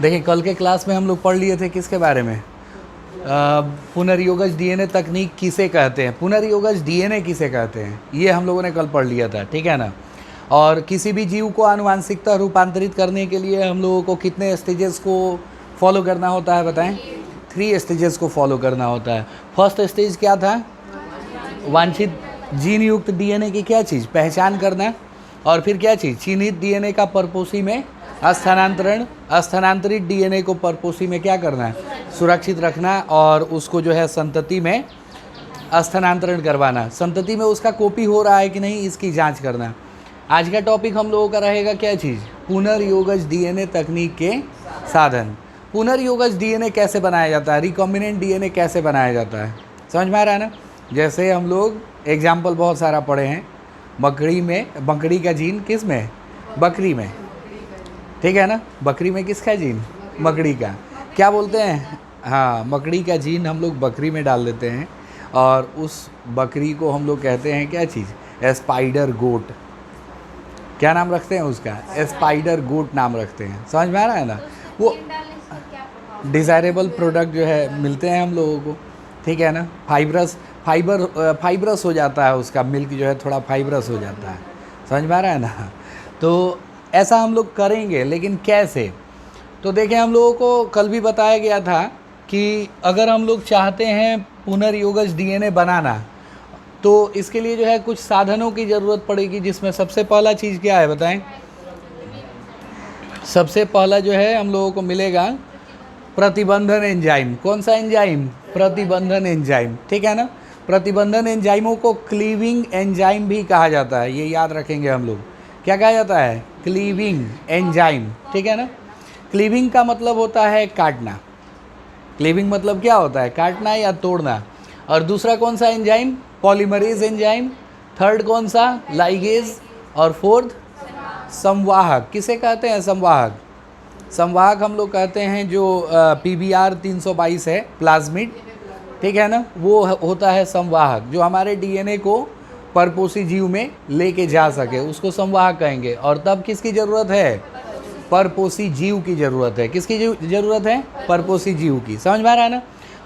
देखिए कल के क्लास में हम लोग पढ़ लिए थे किसके बारे में, पुनर्योगज डीएनए तकनीक किसे कहते हैं, पुनर्योगज डीएनए किसे कहते हैं, ये हम लोगों ने कल पढ़ लिया था, ठीक है ना। और किसी भी जीव को आनुवांशिकता रूपांतरित करने के लिए हम लोगों को कितने स्टेजेस को फॉलो करना होता है बताएं, 3 स्टेजेस को फॉलो करना होता है। फर्स्ट स्टेज क्या था, वांछित जीन युक्त डीएनए की क्या चीज़, पहचान करना। और फिर क्या चीज़, चिन्हित डीएनए का परपोषी में स्थानांतरण, स्थानांतरित डीएनए को परपोषी में क्या करना है, सुरक्षित रखना और उसको जो है संतति में स्थानांतरण करवाना, संतति में उसका कॉपी हो रहा है कि नहीं इसकी जांच करना। आज का टॉपिक हम लोगों का रहेगा क्या चीज़, पुनर्योगज डीएनए तकनीक के साधन। पुनर्योगज डीएनए कैसे बनाया जाता है, रिकॉम्बिनेंट डीएनए कैसे बनाया जाता है, समझ में आ रहा है ना। जैसे हम लोग एग्जाम्पल बहुत सारा पढ़े हैं, बकरी में, बकरी का जीन किस में, बकरी में, ठीक है ना, बकरी में किसका जीन, मकड़ी का, क्या बोलते हैं, हाँ मकड़ी का जीन हम लोग बकरी में डाल देते हैं और उस बकरी को हम लोग कहते हैं क्या चीज़, स्पाइडर गोट, क्या नाम रखते हैं उसका, स्पाइडर गोट नाम रखते हैं, समझ में आ रहा है ना। वो डिज़ायरेबल प्रोडक्ट जो है मिलते हैं हम लोगों को, ठीक है ना, फाइबरस हो जाता है उसका मिल्क जो है थोड़ा फाइबरस हो जाता है, समझ में आ रहा है ना। तो ऐसा हम लोग करेंगे, लेकिन कैसे, तो देखें हम लोगों को कल भी बताया गया था कि अगर हम लोग चाहते हैं पुनर्योगज डीएनए बनाना तो इसके लिए जो है कुछ साधनों की ज़रूरत पड़ेगी, जिसमें सबसे पहला चीज़ क्या है बताएं, सबसे पहला जो है हम लोगों को मिलेगा प्रतिबंधन एंजाइम। कौन सा एंजाइम, प्रतिबंधन एंजाइम, ठीक है ना। प्रतिबंधन एंजाइमों को क्लीविंग एंजाइम भी कहा जाता है, ये याद रखेंगे हम लोग, क्या कहा जाता है, क्लीविंग एंजाइम, ठीक है ना। क्लीविंग का मतलब होता है काटना, क्लीविंग मतलब क्या होता है, काटना या तोड़ना। और दूसरा कौन सा एंजाइम, पॉलीमरेज एंजाइम। थर्ड कौन सा, लाइगेज। और फोर्थ संवाहक, किसे कहते हैं, संवाहक। संवाहक हम लोग कहते हैं जो PBR 322 है, प्लाज्मिड, ठीक है ना, वो होता है संवाहक, जो हमारे डीएनए को परपोषी जीव में लेके जा सके, उसको संवाहक कहेंगे। और तब किसकी ज़रूरत है, परपोषी जीव की ज़रूरत है, किसकी ज़रूरत है, परपोषी जीव की, समझ में आ रहा है ना।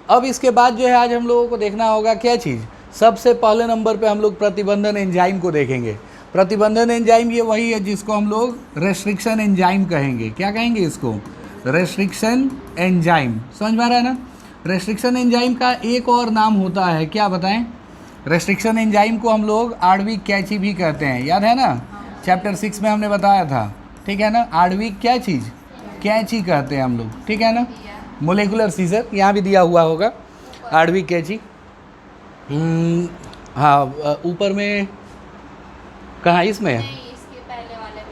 अब इसके बाद जो है आज हम लोगों को देखना होगा क्या चीज़, सबसे पहले नंबर पे हम लोग प्रतिबंधन एंजाइम को देखेंगे। प्रतिबंधन एंजाइम ये वही है जिसको हम लोग रेस्ट्रिक्शन एंजाइम कहेंगे, क्या कहेंगे इसको, रेस्ट्रिक्शन एंजाइम, समझ में आ रहा है ना। रेस्ट्रिक्शन एंजाइम का एक और नाम होता है, क्या बताएं, रेस्ट्रिक्शन एंजाइम को हम लोग आणविक कैची भी कहते हैं, याद है ना, चैप्टर 6 में हमने बताया था, ठीक है ना। आणविक क्या चीज़, कैची कहते हैं हम लोग, ठीक है ना। मोलेकुलर सीजर यहाँ भी दिया हुआ होगा, आणविक कैची, हाँ ऊपर में कहाँ, इसमें,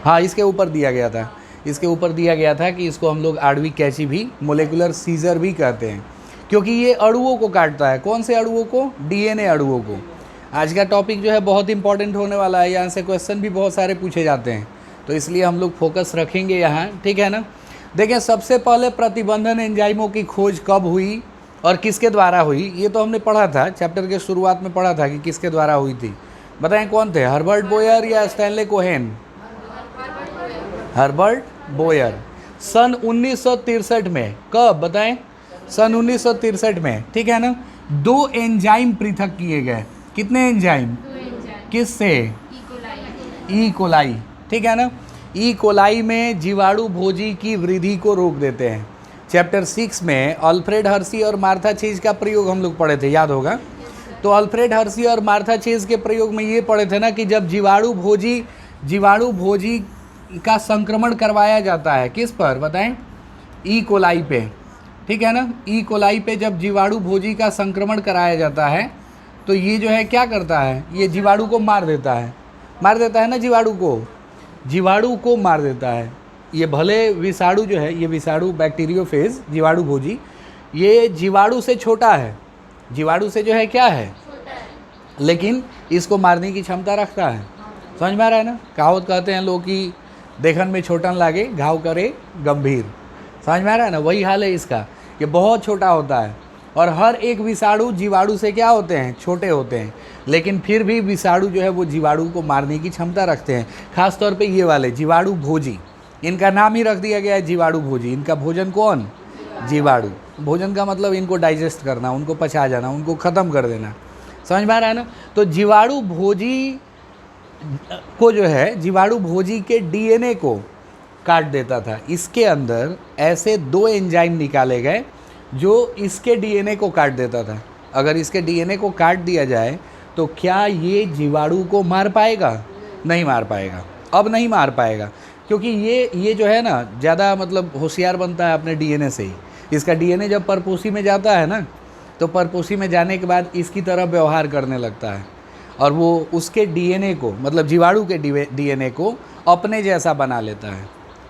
हाँ इसके ऊपर दिया गया था, इसके ऊपर दिया गया था कि इसको हम लोग आणविक कैची भी, मोलेकुलर सीजर भी कहते हैं, क्योंकि ये अणुओं को काटता है। कौन से अणुओं को, डीएनए अणुओं को। आज का टॉपिक जो है बहुत इंपॉर्टेंट होने वाला है, यहाँ से क्वेश्चन भी बहुत सारे पूछे जाते हैं, तो इसलिए हम लोग फोकस रखेंगे यहाँ, ठीक है ना। देखें सबसे पहले प्रतिबंधन एंजाइमों की खोज कब हुई और किसके द्वारा हुई, ये तो हमने पढ़ा था, चैप्टर के शुरुआत में पढ़ा था कि किसके द्वारा हुई थी, बताएं कौन थे, हर्बर्ट बोयर या स्टैनले कोहेन, हर्बर्ट बोयर, सन 1963 में, कब बताएं, सन 1963 में, ठीक है ना। 2 एंजाइम पृथक किए गए, कितने एंजाइम, किससे, ई कोलाई, ठीक है ना। ई कोलाई में जीवाणु भोजी की वृद्धि को रोक देते हैं। चैप्टर 6 में अल्फ्रेड हर्शी और मार्था चेज का प्रयोग हम लोग पढ़े थे, याद होगा। तो अल्फ्रेड हर्शी और मार्था चेज के प्रयोग में ये पढ़े थे ना कि जब जीवाणु भोजी का संक्रमण करवाया जाता है, किस पर बताएं, ई कोलाई पे, ठीक है ना। ई कोलाई पे जब जीवाणु भोजी का संक्रमण कराया जाता है तो ये जो है क्या करता है, ये जीवाणु को मार देता है ना, जीवाणु को मार देता है। ये भले विषाणु जो है, ये विषाणु बैक्टीरियोफेज जीवाणु भोजी, ये जीवाणु से छोटा है, जीवाणु से जो है क्या है, लेकिन इसको मारने की क्षमता रखता है, समझ में आ रहा है ना। कहावत कहते हैं लोग कि देखन में छोटन लागे घाव करे गंभीर, समझ में आ रहा है ना, वही हाल है इसका, ये बहुत छोटा होता है और हर एक विषाणु जीवाणु से क्या होते हैं, छोटे होते हैं, लेकिन फिर भी विषाणु जो है वो जीवाणु को मारने की क्षमता रखते हैं। खास तौर पे ये वाले जीवाणु भोजी, इनका नाम ही रख दिया गया है जीवाणु भोजी। इनका भोजन कौन? जीवाणु। भोजन का मतलब इनको डाइजेस्ट करना, उनको पचा जाना, उनको ख़त्म कर देना। समझ में आ रहा है ना? तो जीवाणु भोजी को जो है, जीवाणु भोजी के डीएनए को काट देता था। इसके अंदर ऐसे 2 एंजाइम निकाले गए जो इसके डीएनए को काट देता था। अगर इसके डीएनए को काट दिया जाए तो क्या ये जीवाणु को मार पाएगा? नहीं मार पाएगा। अब नहीं मार पाएगा, क्योंकि ये जो है ना ज़्यादा मतलब होशियार बनता है अपने डीएनए से ही। इसका डीएनए जब परपोषी में जाता है ना, तो परपोषी में जाने के बाद इसकी तरह व्यवहार करने लगता है और वो उसके डीएनए को, मतलब जीवाणु के डीएनए को अपने जैसा बना लेता है।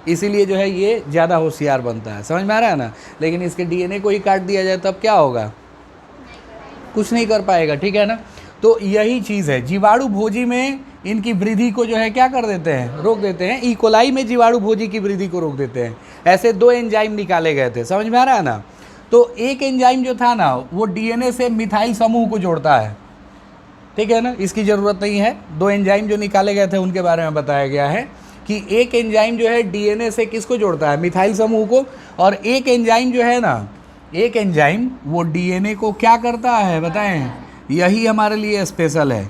इसीलिए जो है ये ज़्यादा होशियार बनता है। समझ में आ रहा है ना? लेकिन इसके डीएनए को ही काट दिया जाए तब क्या होगा? कुछ नहीं कर पाएगा। ठीक है ना? तो यही चीज़ है, जीवाणु भोजी में इनकी वृद्धि को जो है क्या कर देते हैं? रोक देते हैं। इकोलाई में जीवाणु भोजी की वृद्धि को रोक देते हैं। ऐसे 2 एंजाइम निकाले गए थे। समझ में आ रहा है ना? तो एक एंजाइम जो था ना, वो डीएनए से मिथाइल समूह को जोड़ता है। ठीक है ना? इसकी ज़रूरत नहीं है। 2 एंजाइम जो निकाले गए थे उनके बारे में बताया गया है कि एक एंजाइम जो है डीएनए से किसको जोड़ता है? मिथाइल समूह को। और एक एंजाइम जो है ना, एक एंजाइम वो डीएनए को क्या करता है बताएं? यही हमारे लिए स्पेशल है,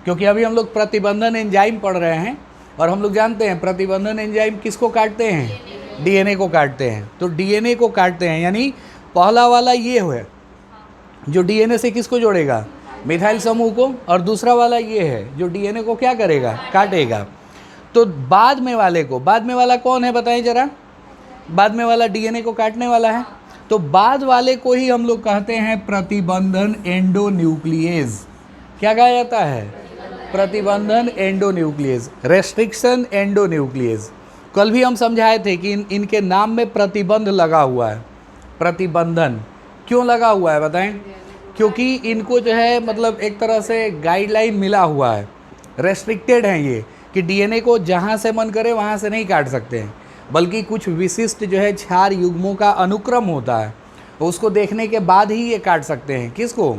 क्योंकि अभी हम लोग प्रतिबंधन एंजाइम पढ़ रहे हैं और हम लोग जानते हैं प्रतिबंधन एंजाइम किसको काटते हैं? डीएनए को काटते हैं। तो डीएनए को काटते हैं, यानी पहला वाला ये है जो डीएनए से किसको जोड़ेगा? मिथाइल समूह को। और दूसरा वाला ये है जो डीएनए को क्या करेगा? काटेगा। तो बाद में वाले को, बाद में वाला कौन है बताएं जरा? बाद में वाला डीएनए को काटने वाला है। तो बाद वाले को ही हम लोग कहते हैं प्रतिबंधन एंडोन्यूक्लियेज। क्या कहा जाता है? प्रतिबंधन एंडोन्यूक्लियेज, रेस्ट्रिक्शन एंडोन्यूक्लियेज। कल भी हम समझाए थे कि इनके नाम में प्रतिबंध लगा हुआ है। प्रतिबंधन क्यों लगा हुआ है बताएं? क्योंकि इनको जो है मतलब एक तरह से गाइडलाइन मिला हुआ है, रेस्ट्रिक्टेड हैं ये, कि डीएनए को जहाँ से मन करे वहाँ से नहीं काट सकते हैं, बल्कि कुछ विशिष्ट जो है क्षार युग्मों का अनुक्रम होता है, उसको देखने के बाद ही ये काट सकते हैं। किसको?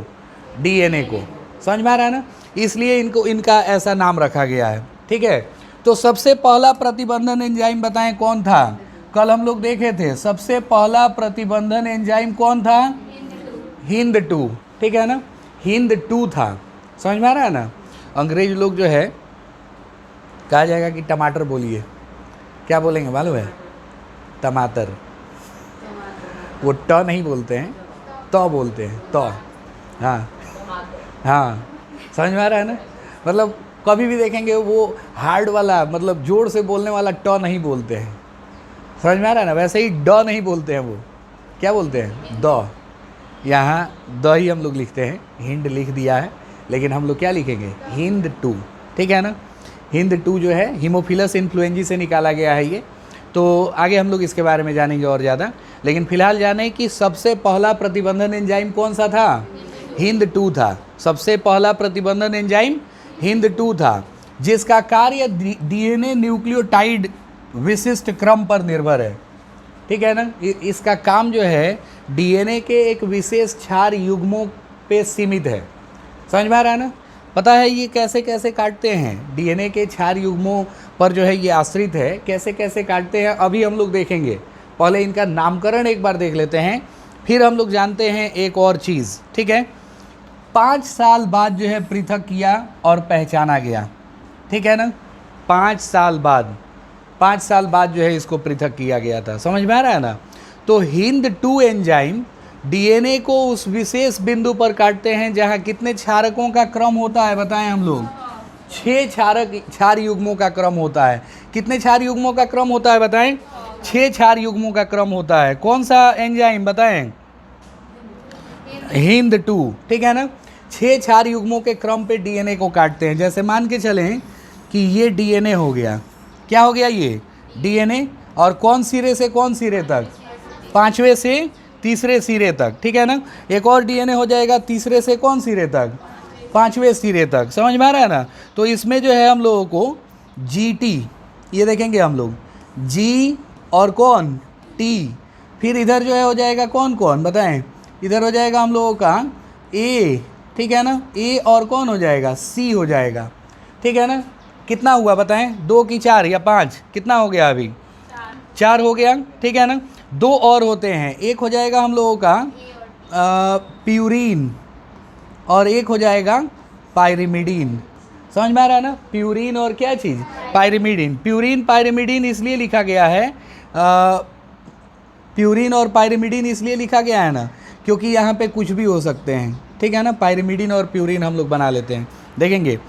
डीएनए को। समझ में आ रहा है ना? इसलिए इनका ऐसा नाम रखा गया है। ठीक है? तो सबसे पहला प्रतिबंधन एंजाइम बताएं कौन था? कल हम लोग देखे थे सबसे पहला प्रतिबंधन एंजाइम कौन था? HindII। ठीक है ना? HindII था। समझ में आ रहा है ना? अंग्रेज लोग जो है, कहा जाएगा कि टमाटर बोलिए, क्या बोलेंगे मालूम है? टमाटर। वो ट नहीं बोलते हैं, तो बोलते हैं, तो। हाँ हाँ, समझ में आ रहा है ना? मतलब कभी भी देखेंगे वो हार्ड वाला, मतलब जोर से बोलने वाला ट नहीं बोलते हैं। समझ में आ रहा है ना? वैसे ही ड नहीं बोलते हैं, वो क्या बोलते हैं? द। यहाँ द ही हम लोग लिखते हैं, हिंद लिख दिया है, लेकिन हम लोग क्या लिखेंगे? HindII। ठीक है ना? HindII जो है हीमोफिलस इन्फ्लुएंजी से निकाला गया है ये। तो आगे हम लोग इसके बारे में जानेंगे और ज़्यादा, लेकिन फिलहाल जाने कि सबसे पहला प्रतिबंधन एंजाइम कौन सा था? HindII था। सबसे पहला प्रतिबंधन एंजाइम HindII था, जिसका कार्य डीएनए न्यूक्लियोटाइड विशिष्ट क्रम पर निर्भर है। ठीक है ना? इसका काम जो है डीएनए के एक विशेष क्षार युग्मों पे सीमित है। समझ में आ रहा है ना? पता है ये कैसे कैसे काटते हैं? डीएनए के क्षार युग्मों पर जो है ये आश्रित है। कैसे कैसे काटते हैं अभी हम लोग देखेंगे। पहले इनका नामकरण एक बार देख लेते हैं, फिर हम लोग जानते हैं एक और चीज़। ठीक है? 5 साल बाद जो है पृथक किया और पहचाना गया। ठीक है ना? 5 साल बाद जो है इसको पृथक किया गया था। समझ में आ रहा है ना? तो HindII एंजाइम डीएनए को उस विशेष बिंदु पर काटते हैं जहां कितने क्षारकों का क्रम होता है बताएं हम लोग? 6 क्षार युग्मों का क्रम होता है। कितने क्षार युग्मों का क्रम होता है बताएं? 6 क्षार युग्मों का क्रम होता है। कौन सा एंजाइम बताएं? HindII। ठीक है ना? 6 क्षार युग्मों के क्रम पे डीएनए को काटते हैं। जैसे मान के चलें कि ये डीएनए हो गया। क्या हो गया? ये डीएनए। और कौन सिरे से कौन सिरे तक? 5वें से तीसरे सिरे तक। ठीक है ना? एक और डीएनए हो जाएगा तीसरे से कौन सिरे तक? 5वें सिरे तक। समझ में आ रहा है ना? तो इसमें जो है हम लोगों को GT, ये देखेंगे हम लोग, G और कौन? T। फिर इधर जो है हो जाएगा कौन कौन बताएं? इधर हो जाएगा हम लोगों का A। ठीक है ना? A और कौन हो जाएगा? C हो जाएगा। ठीक है ना? कितना हुआ बताएं? 2 की 4 या 5? कितना हो गया अभी? 4 हो गया, ठीक है ना। 2 और होते हैं, एक हो जाएगा हम लोगों का प्यूरीन और एक हो जाएगा पायरिमिडीन। समझ में आ रहा है ना, प्यूरीन और क्या चीज़, पायरिमिडीन। प्यूरीन पायरिमिडीन इसलिए लिखा गया है, प्यूरीन और पायरिमिडीन इसलिए लिखा गया है ना क्योंकि यहाँ पे कुछ भी हो सकते हैं, ठीक है ना। पायरिमिडीन और प्यूरीन हम लोग बना लेते हैं। देखेंगे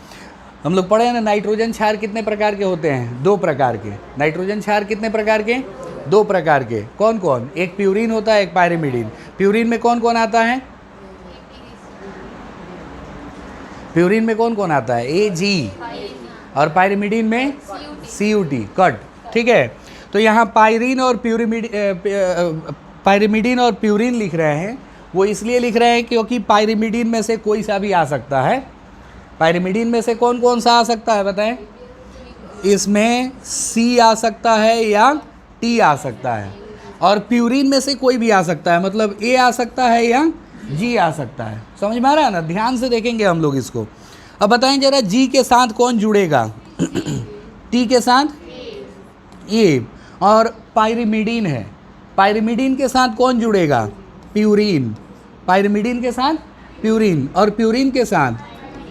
हम लोग पढ़े हैं ना, नाइट्रोजन क्षार कितने प्रकार के होते हैं, 2 प्रकार के। नाइट्रोजन क्षार कितने प्रकार के, 2 प्रकार के। कौन कौन, एक प्यूरीन होता है, एक पायरिमिडीन। प्यूरीन में कौन कौन आता है, प्यूरीन में कौन कौन आता है, AG, और पायरिमिडीन में CUT, कट, ठीक है। तो यहाँ पायरीन और पायरिमिडीन और प्यूरीन लिख रहे हैं, वो इसलिए लिख रहे हैं क्योंकि पायरिमिडीन में से कोई सा भी आ सकता है। पायरिमिडीन में से कौन कौन सा आ सकता है बताएं, इसमें C आ सकता है या T आ सकता है, और प्यूरीन में से कोई भी आ सकता है, मतलब A आ सकता है या G आ सकता है। समझ में आ रहा है ना, ध्यान से देखेंगे हम लोग इसको। अब बताएं जरा, G के साथ कौन जुड़ेगा, T के साथ A, और पायरिमिडीन है, पायरिमिडीन के साथ कौन जुड़ेगा, प्यूरीन। पायरिमिडीन के साथ प्यूरीन, और प्यूरीन के साथ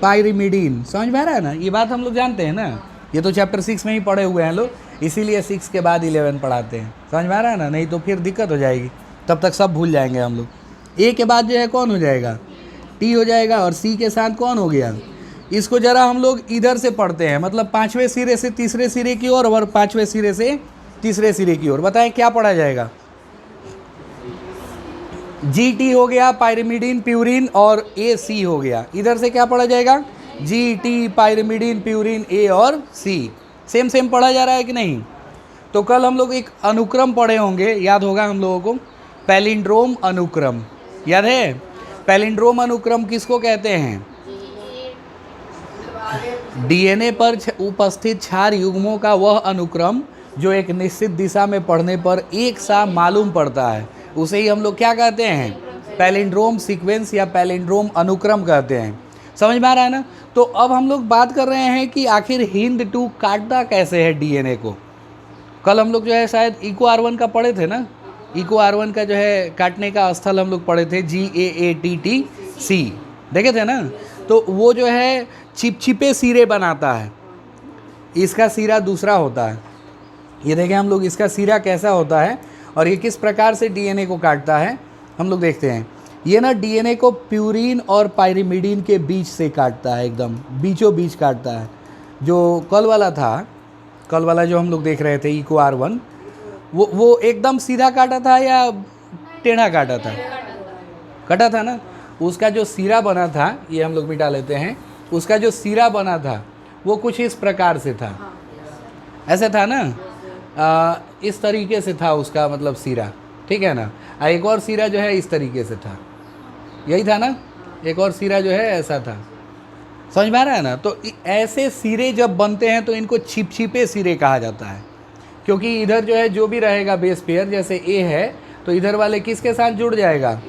पायरिमिडीन। समझ में आ रहा है ना, ये बात हम लोग जानते हैं ना, ये तो चैप्टर 6 में ही पढ़े हुए हैं लोग, इसीलिए 6 के बाद 11 पढ़ाते हैं। समझ में आ रहा है ना, नहीं तो फिर दिक्कत हो जाएगी, तब तक सब भूल जाएंगे हम लोग। A के बाद जो है कौन हो जाएगा, T हो जाएगा, और C के साथ कौन हो गया। इसको जरा हम लोग इधर से पढ़ते हैं, मतलब 5वें सिरे से तीसरे सिरे की ओर और 5वें सिरे से तीसरे सिरे की ओर। बताएं क्या पढ़ा जाएगा, GT हो गया, पायरिमिडीन, प्यूरीन, और AC हो गया। इधर से क्या पढ़ा जाएगा, GT, पायरिमिडीन, प्यूरीन, A और C। सेम सेम पढ़ा जा रहा है कि नहीं। तो कल हम लोग एक अनुक्रम पढ़े होंगे, याद होगा हम लोगों को, पैलिंड्रोम अनुक्रम, याद है। पैलिंड्रोम अनुक्रम किसको कहते हैं, DNA पर उपस्थित क्षार युग्मों का वह अनुक्रम जो एक निश्चित दिशा में पढ़ने पर एक सा मालूम पड़ता है, उसे ही हम लोग क्या कहते हैं, पैलिंड्रोम सीक्वेंस या पैलिंड्रोम अनुक्रम कहते हैं। समझ में आ रहा है ना। तो अब हम लोग बात कर रहे हैं कि आखिर HindII काटता कैसे है DNA को। कल हम लोग जो है शायद इको R1 का पढ़े थे ना, इको R1 का जो है काटने का स्थल हम लोग पढ़े थे, GAATTC, देखे थे ना। तो वो जो है चिपचिपे सिरे बनाता है, इसका सिरा दूसरा होता है। ये देखें हम लोग, इसका सिरा कैसा होता है और ये किस प्रकार से DNA को काटता है, हम लोग देखते हैं। ये ना DNA को प्यूरीन और पायरिमिडीन के बीच से काटता है, एकदम बीचों बीच काटता है। जो कल वाला था, कल वाला जो हम लोग देख रहे थे इको R1, वो एकदम सीधा काटा था या टेढ़ा काटा था, कटा था ना। उसका जो सिरा बना था, ये हम लोग मिटा लेते हैं, उसका जो सिरा बना था वो कुछ इस प्रकार से था, ऐसे था ना, इस तरीके से था उसका मतलब सिरा, ठीक है ना। एक और सिरा जो है इस तरीके से था, यही था ना, एक और सिरा जो है ऐसा था। समझ में आ रहा है ना। तो ऐसे सिरे जब बनते हैं तो इनको छिपछिपे सिरे कहा जाता है, क्योंकि इधर जो है जो भी रहेगा बेस पेयर, जैसे A है तो इधर वाले किसके साथ जुड़ जाएगा,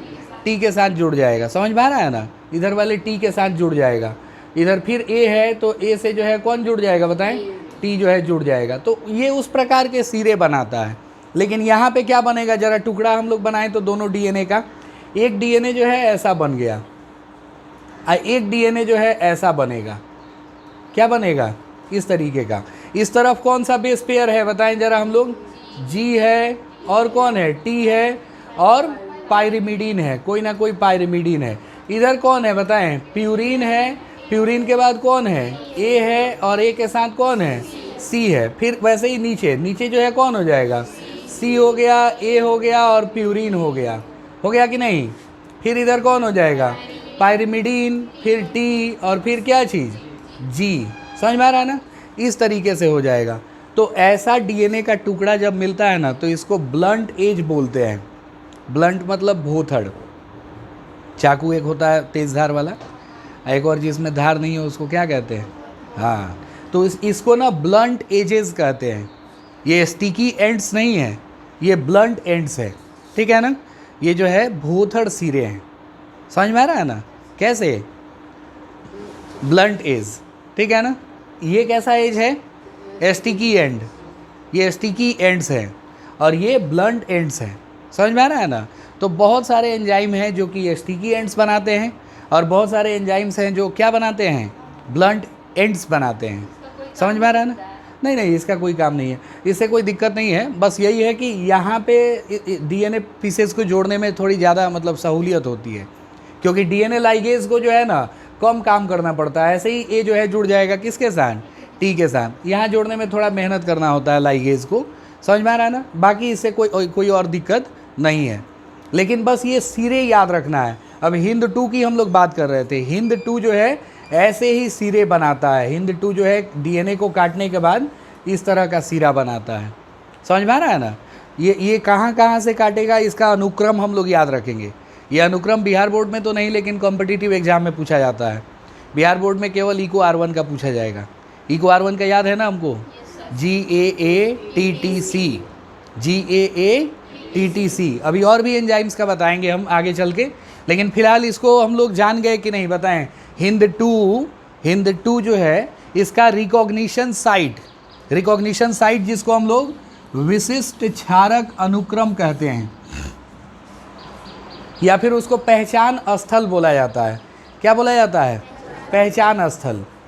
T के साथ जुड़ जाएगा। समझ में आ रहा है ना, इधर वाले T के साथ जुड़ जाएगा। इधर फिर A है तो A से जो है कौन जुड़ जाएगा बताएं, T जो है जुड़ जाएगा। तो ये उस प्रकार के सिरे बनाता है। लेकिन यहाँ पे क्या बनेगा, जरा टुकड़ा हम लोग बनाएं तो दोनों DNA का, एक DNA जो है ऐसा बन गया, एक DNA जो है ऐसा बनेगा, क्या बनेगा, इस तरीके का। इस तरफ कौन सा बेस पेयर है बताएं जरा हम लोग, G है और कौन है, T है और पायरिमिडीन है, कोई ना कोई पायरिमिडीन है। इधर कौन है बताएं, प्यूरीन है, प्यूरीन के बाद कौन है, A है, और A के साथ कौन है, C है। फिर वैसे ही नीचे नीचे जो है कौन हो जाएगा, C हो गया, A हो गया और प्यूरीन हो गया कि नहीं। फिर इधर कौन हो जाएगा, पायरिमिडीन, फिर T और फिर क्या चीज़, G। समझ में आ रहा है ना, इस तरीके से हो जाएगा। तो ऐसा DNA का टुकड़ा जब मिलता है ना तो इसको ब्लंट एज बोलते हैं। ब्लंट मतलब भोथड़, चाकू एक होता है तेज धार वाला, एक और जिसमें धार नहीं है उसको क्या कहते हैं, हाँ। तो इसको ना ब्लंट एजेस कहते हैं। ये स्टिकी एंड्स नहीं है, ये ब्लंट एंड्स है, ठीक है ना। ये जो है भोथड़ सिरे हैं। समझ में आ रहा है ना, कैसे, ब्लंट एज, ठीक है ना। ये कैसा एज है, स्टिकी एंड, ये स्टिकी एंड्स है। और ये ब्लंट एंड्स हैं। समझ में आ रहा है ना। तो बहुत सारे एंजाइम हैं जो कि स्टिकी एंड्स बनाते हैं और बहुत सारे एंजाइम्स हैं जो क्या बनाते हैं, ब्लंट एंड्स बनाते हैं। समझ में आ रहा है ना। नहीं नहीं, इसका कोई काम नहीं है, इससे कोई दिक्कत नहीं है। बस यही है कि यहाँ पे डीएनए पीसेस को जोड़ने में थोड़ी ज़्यादा मतलब सहूलियत होती है, क्योंकि डीएनए लाइगेज को जो है ना कम काम करना पड़ता है। ऐसे ही ए जो है जुड़ जाएगा किसके साथ, टी के साथ। यहाँ जोड़ने में थोड़ा मेहनत करना होता है लाइगेज को। समझ में आ रहा है ना। बाकी इससे कोई और दिक्कत नहीं है, लेकिन बस ये सिरे याद रखना है। अब हिंद 2 की हम लोग बात कर रहे थे। हिंद 2 जो है ऐसे ही सिरे बनाता है। हिंद 2 जो है डीएनए को काटने के बाद इस तरह का सिरा बनाता है। समझ में आ रहा है ना। ये कहाँ कहाँ से काटेगा, इसका अनुक्रम हम लोग याद रखेंगे। ये अनुक्रम बिहार बोर्ड में तो नहीं, लेकिन कॉम्पिटिटिव एग्जाम में पूछा जाता है। बिहार बोर्ड में केवल इको R1 का पूछा जाएगा। इको R1 का याद है ना हमको, GAATTC, GAATTC। अभी और भी एंजाइम्स का बताएंगे हम आगे चल के, लेकिन फिलहाल इसको हम लोग जान गए कि नहीं बताएं। हिंद 2 जो है इसका रिकॉग्निशन साइट जिसको हम लोग विशिष्ट क्षारक अनुक्रम कहते हैं, या फिर उसको पहचान स्थल बोला जाता है। क्या बोला जाता है,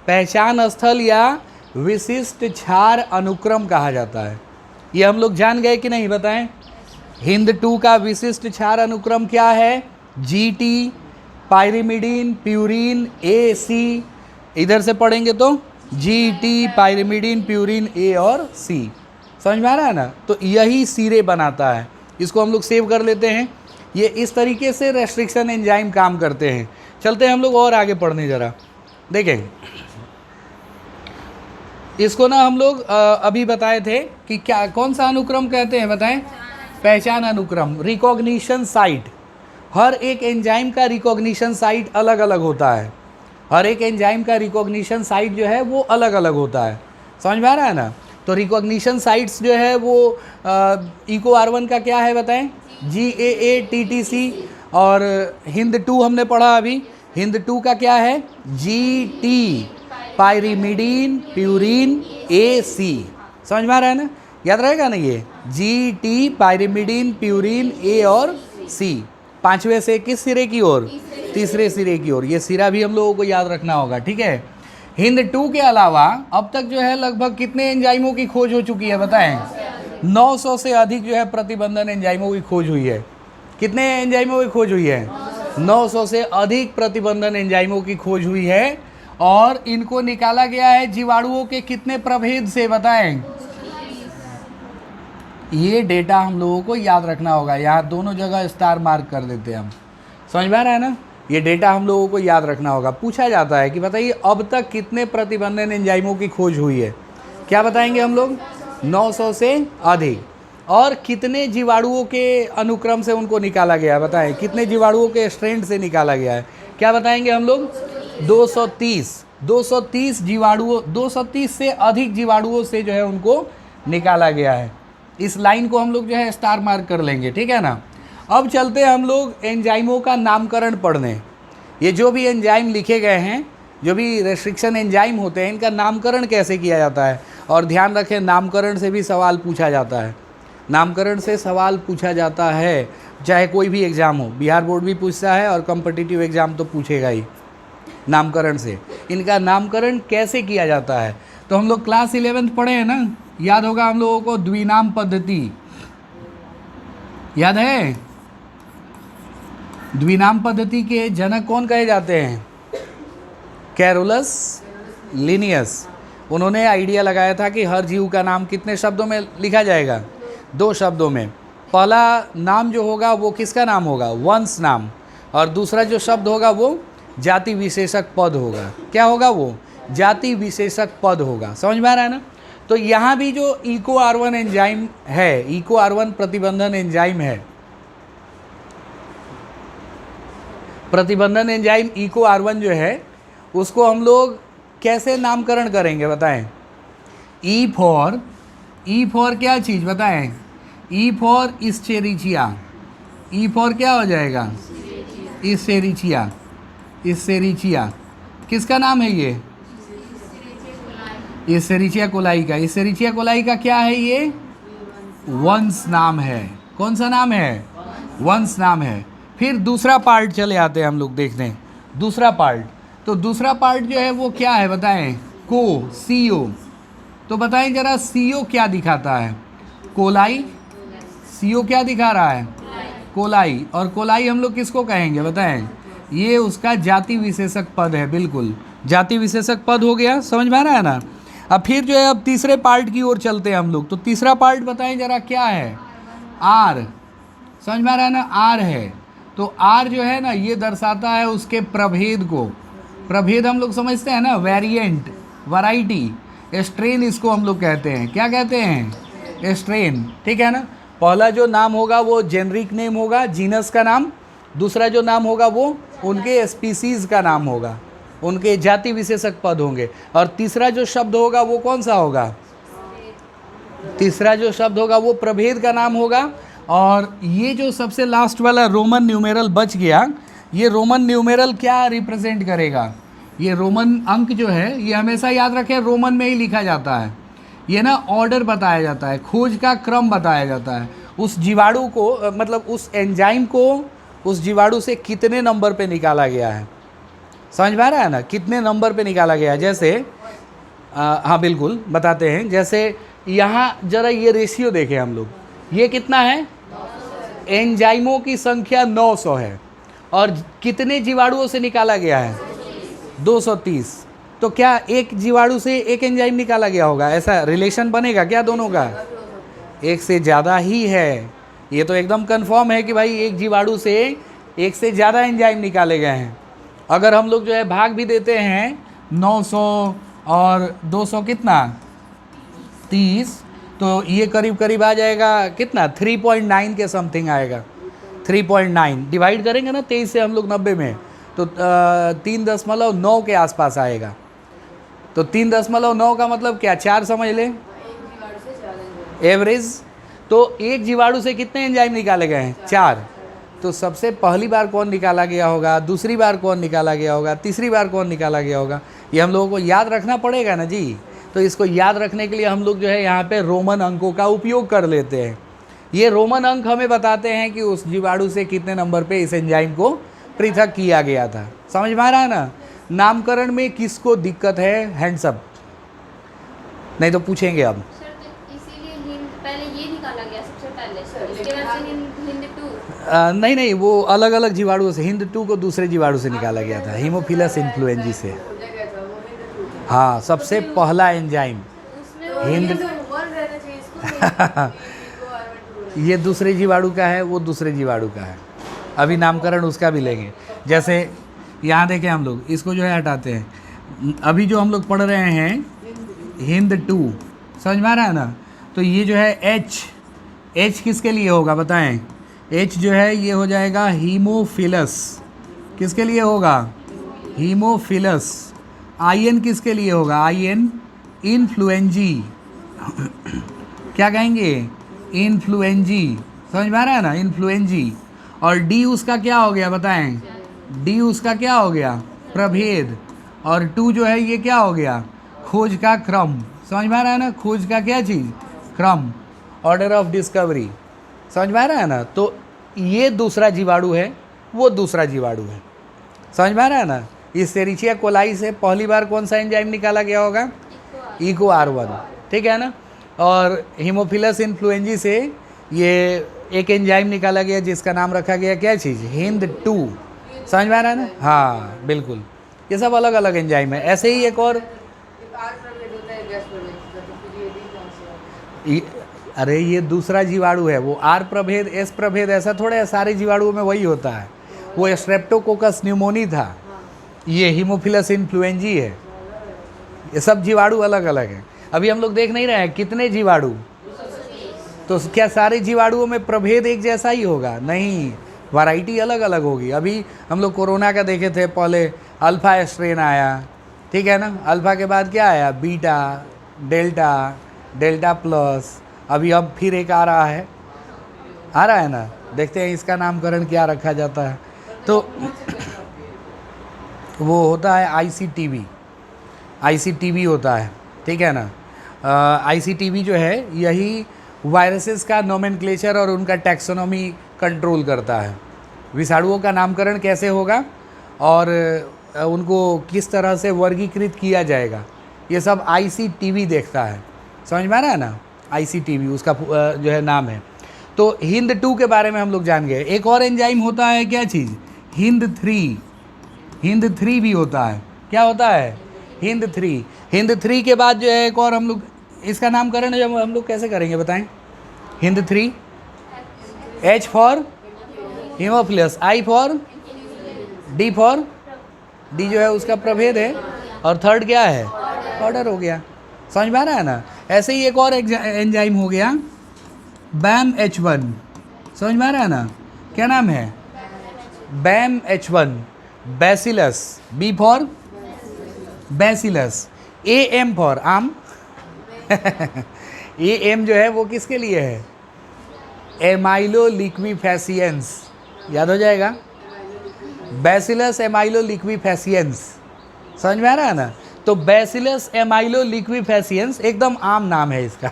पहचान स्थल या विशिष्ट क्षार अनुक्रम कहा जाता है। ये हम लोग जान गए कि नहीं बताएं। हिंद 2 का विशिष्ट क्षार अनुक्रम क्या है, GT, पायरिमिडीन, प्यूरिन, AC। इधर से पढ़ेंगे तो GT, पायरिमिडीन, प्यूरिन, A और C। समझ में आ रहा है ना। तो यही सिरे बनाता है। इसको हम लोग सेव कर लेते हैं। ये इस तरीके से रेस्ट्रिक्शन एंजाइम काम करते हैं। चलते हैं हम लोग और आगे पढ़ने जरा। देखें, इसको ना हम लोग अभी बताए थे कि क्या कौन सा अनुक्रम कहते हैं बताएं, पहचान अनुक्रम, रिकॉग्निशन साइट। हर एक एंजाइम का रिकॉग्निशन साइट अलग अलग होता है। हर एक एंजाइम का रिकॉग्निशन साइट जो है वो अलग अलग होता है। समझ में आ रहा है ना। तो रिकॉग्निशन साइट्स जो है वो इको R1 का क्या है बताएं, GAATTC। और हिंद 2 हमने पढ़ा अभी, हिंद 2 का क्या है, GT, पायरिमिडीन, प्यूरिन, AC। समझ में आ रहा है ना, याद रहेगा ना ये GT, पायरिमिडीन, प्यूरिन, A और C। पांचवें से किस सिरे की ओर, तीसरे सिरे की ओर। ये सिरा भी हम लोगों को याद रखना होगा, ठीक है। हिंद 2 के अलावा अब तक जो है लगभग कितने एंजाइमों की खोज हो चुकी है बताएं, 900 से अधिक जो है प्रतिबंधन एंजाइमों की खोज हुई है। कितने एंजाइमों की खोज हुई है, 900 से अधिक प्रतिबंधन एंजाइमों की खोज हुई है। और इनको निकाला गया है जीवाणुओं के कितने प्रभेद से बताएं। ये डेटा हम लोगों को याद रखना होगा। यहाँ दोनों जगह स्टार मार्क कर देते हैं हम। समझ में आ रहा है ना। ये डेटा हम लोगों को याद रखना होगा। पूछा जाता है कि बताइए अब तक कितने प्रतिबंधन एंजाइमों की खोज हुई है। क्या बताएंगे हम लोग, 900 से अधिक। और कितने जीवाणुओं के अनुक्रम से उनको निकाला गया है बताएं, कितने जीवाणुओं के स्ट्रैंड से निकाला गया है। क्या बताएंगे हम लोग, 230 जीवाणुओं, 230 से अधिक जीवाणुओं से जो है उनको निकाला गया है। इस लाइन को हम लोग जो है स्टार मार्क कर लेंगे, ठीक है ना। अब चलते हैं हम लोग एंजाइमों का नामकरण पढ़ने। ये जो भी एंजाइम लिखे गए हैं, जो भी रेस्ट्रिक्शन एंजाइम होते हैं, इनका नामकरण कैसे किया जाता है। और ध्यान रखें, नामकरण से भी सवाल पूछा जाता है। नामकरण से सवाल पूछा जाता है, चाहे कोई भी एग्ज़ाम हो। बिहार बोर्ड भी पूछता है और कॉम्पिटिटिव एग्ज़ाम तो पूछेगा ही नामकरण से। इनका नामकरण कैसे किया जाता है, तो हम लोग क्लास 11th पढ़े हैं ना, याद होगा हम लोगों को द्विनाम पद्धति याद है। द्विनाम पद्धति के जनक कौन कहे जाते हैं, कैरोलस लिनियस। उन्होंने आइडिया लगाया था कि हर जीव का नाम कितने शब्दों में लिखा जाएगा, 2 शब्दों में। पहला नाम जो होगा वो किसका नाम होगा, वंश नाम। और दूसरा जो शब्द होगा वो जाति विशेषक पद होगा। क्या होगा वो, जाति विशेषक पद होगा। समझ में आ रहा है ना। तो यहाँ भी जो इको R1 एंजाइम है, इको R1 प्रतिबंधन एंजाइम है, प्रतिबंधन एंजाइम इको R1 जो है उसको हम लोग कैसे नामकरण करेंगे बताएं। ई फॉर क्या चीज़ बताएं, ई फॉर इस्चेरिचिया। ई फॉर क्या हो जाएगा, इस्चेरिचिया। इस्चेरिचिया किसका नाम है ये, इस्चेरिचिया कोलाई का। इस्चेरिचिया कोलाई का क्या है ये, वंश नाम है। कौन सा नाम है? वंश नाम है। फिर दूसरा पार्ट चले आते हैं हम लोग देखने, दूसरा पार्ट। तो दूसरा पार्ट जो है वो क्या है बताएं? को, सीओ। तो बताएं जरा सीओ क्या दिखाता है? कोलाई। सीओ क्या दिखा रहा है? कोलाई। और कोलाई हम लोग किसको कहेंगे बताएं? ये उसका जाति विशेषक पद है, बिल्कुल जाति विशेषक पद हो गया। समझ में आ रहा है ना? अब फिर जो है अब तीसरे पार्ट की ओर चलते हैं हम लोग। तो तीसरा पार्ट बताएं जरा क्या है? आर। समझ में आ रहा है ना? आर है। तो आर जो है ना ये दर्शाता है उसके प्रभेद को। प्रभेद हम लोग समझते हैं ना, वेरिएंट, वैरायटी, स्ट्रेन इसको हम लोग कहते हैं। क्या कहते हैं? स्ट्रेन, ठीक है ना? पहला जो नाम होगा वो जेनरिक नेम होगा, जीनस का नाम। दूसरा जो नाम होगा वो उनके स्पीसीज़ का नाम होगा, उनके जाति विशेषक पद होंगे। और तीसरा जो शब्द होगा वो कौन सा होगा? तीसरा जो शब्द होगा वो प्रभेद का नाम होगा। और ये जो सबसे लास्ट वाला रोमन न्यूमेरल बच गया, ये रोमन न्यूमेरल क्या रिप्रेजेंट करेगा? ये रोमन अंक जो है ये हमेशा याद रखें रोमन में ही लिखा जाता है। ये ना ऑर्डर बताया जाता है, खोज का क्रम बताया जाता है। उस जीवाणु को मतलब उस एंजाइम को उस जीवाणु से कितने नंबर पे निकाला गया है, समझ में आ रहा है ना? कितने नंबर पे निकाला गया है। जैसे हाँ बिल्कुल बताते हैं। जैसे यहाँ जरा ये रेशियो देखें हम लोग, ये कितना है? एंजाइमों की संख्या 900 है और कितने जीवाणुओं से निकाला गया है? 230। तो क्या एक जीवाणु से एक एंजाइम निकाला गया होगा? ऐसा रिलेशन बनेगा क्या दोनों का? एक से ज़्यादा ही है। ये तो एकदम कंफर्म है कि भाई एक जीवाणु से एक से ज़्यादा एंजाइम निकाले गए हैं। अगर हम लोग जो है भाग भी देते हैं 900 और 200 कितना 30, तो ये करीब करीब आ जाएगा कितना 3.9 के समथिंग आएगा। 3.9 डिवाइड करेंगे ना 23 से हम लोग 90 में, तो 3.9 के आसपास आएगा। तो 3.9 का मतलब क्या, 4 समझ लें एवरेज। तो एक जीवाणु से कितने एंजाइम निकाले गए हैं? 4। तो सबसे पहली बार कौन निकाला गया होगा, दूसरी बार कौन निकाला गया होगा, तीसरी बार कौन निकाला गया होगा, ये हम लोगों को याद रखना पड़ेगा ना जी। तो इसको याद रखने के लिए हम लोग जो है यहाँ पे रोमन अंकों का उपयोग कर लेते हैं। ये रोमन अंक हमें बताते हैं कि उस जीवाणु से कितने नंबर पे इस एंजाइम को पृथक किया गया था। समझ में आ रहा है ना? नामकरण में किसको दिक्कत है? हैंड्स अप, नहीं तो पूछेंगे अब। नहीं नहीं, वो अलग अलग जीवाणुओं से, हिंद 2 को दूसरे जीवाणु से निकाला गया था, हीमोफिलस इन्फ्लुएंजी से। हाँ, सबसे पहला एंजाइम हिंद ये दूसरे जीवाणु का है, वो दूसरे जीवाणु का है। अभी नामकरण उसका भी लेंगे। जैसे यहाँ देखें हम लोग इसको जो है हटाते हैं। अभी जो हम लोग पढ़ रहे हैं हिंद 2, समझ में आ रहा है ना? तो ये जो है एच किसके लिए होगा बताएं? एच जो है ये हो जाएगा हीमोफिलस। किसके लिए होगा? हीमोफिलस। आईएन किसके लिए होगा? IN influenzae. क्या कहेंगे? इन्फ्लुएंजी। समझ में आ रहा है ना? इन्फ्लुएंजी। और डी उसका क्या हो गया बताएं? डी उसका क्या हो गया? प्रभेद। और 2 जो है ये क्या हो गया? खोज का क्रम। समझ में आ रहा है ना? खोज का क्या चीज़? क्रम, ऑर्डर ऑफ डिस्कवरी। समझ में आ रहा है ना? तो ये दूसरा जीवाणु है, वो दूसरा जीवाणु है। समझ में आ रहा है ना? इस सेरिचिया कोलाई से पहली बार कौन सा एंजाइम निकाला गया होगा? इको R1, ठीक है ना? और हीमोफिलस इन्फ्लुएंजी से ये एक एंजाइम निकाला गया जिसका नाम रखा गया क्या चीज़? हिंद 2। समझ में आ रहा है ना? हाँ बिल्कुल, ये सब अलग अलग एंजाइम है। ऐसे ही एक और अरे ये दूसरा जीवाणु है, वो आर प्रभेद एस प्रभेद ऐसा थोड़ा है, सारे जीवाणुओं में वही होता है। वो स्ट्रेप्टोकोकस न्यूमोनी था, ये हीमोफिलस इन्फ्लुएंजी है। ये सब जीवाणु अलग अलग हैं। अभी हम लोग देख नहीं रहे हैं कितने जीवाणु, तो क्या सारे जीवाणुओं में प्रभेद एक जैसा ही होगा? नहीं, वैरायटी अलग अलग होगी। अभी हम लोग कोरोना का देखे थे, पहले अल्फ़ा स्ट्रेन आया, ठीक है ना? अल्फ़ा के बाद क्या आया? बीटा, डेल्टा, डेल्टा प्लस, अभी अब फिर एक आ रहा है ना? देखते हैं इसका नामकरण क्या रखा जाता है। तो वो होता है आईसीटीवी होता है, ठीक है ना? आईसीटीवी जो है यही वायरसेस का नोमेनक्लेचर और उनका टैक्सोनॉमी कंट्रोल करता है। विषाणुओं का नामकरण कैसे होगा और उनको किस तरह से वर्गीकृत किया जाएगा, ये सब ICTV देखता है। समझ में आ रहा है ना, ICTV उसका जो है नाम है। तो HindII के बारे में हम लोग जान गए। एक और एंजाइम होता है, क्या चीज़, HindIII। HindIII भी होता है, क्या होता है, HindIII। HindIII के बाद जो है एक और हम लोग, इसका नामकरण जब हम लोग कैसे करेंगे बताएं। HindIII, H for Haemophilus, I for D for, D जो है उसका प्रभेद है, और थर्ड क्या है, ऑर्डर हो गया। समझ में आ रहा है ना। ऐसे ही एक और एंजाइम हो गया BAMH1। समझ में आ रहा है ना, क्या नाम है, BAMH1। Bacillus, B for bacillus, AM for आम AM जो है वो किसके लिए है, एमाइलो लिक्विफेसियंस, याद हो जाएगा, बैसिलस एमाइलो लिक्विफेसियंस। समझ में आ रहा है ना। तो बैसिलस एमाइलो लिक्विफेसियंस एकदम आम नाम है इसका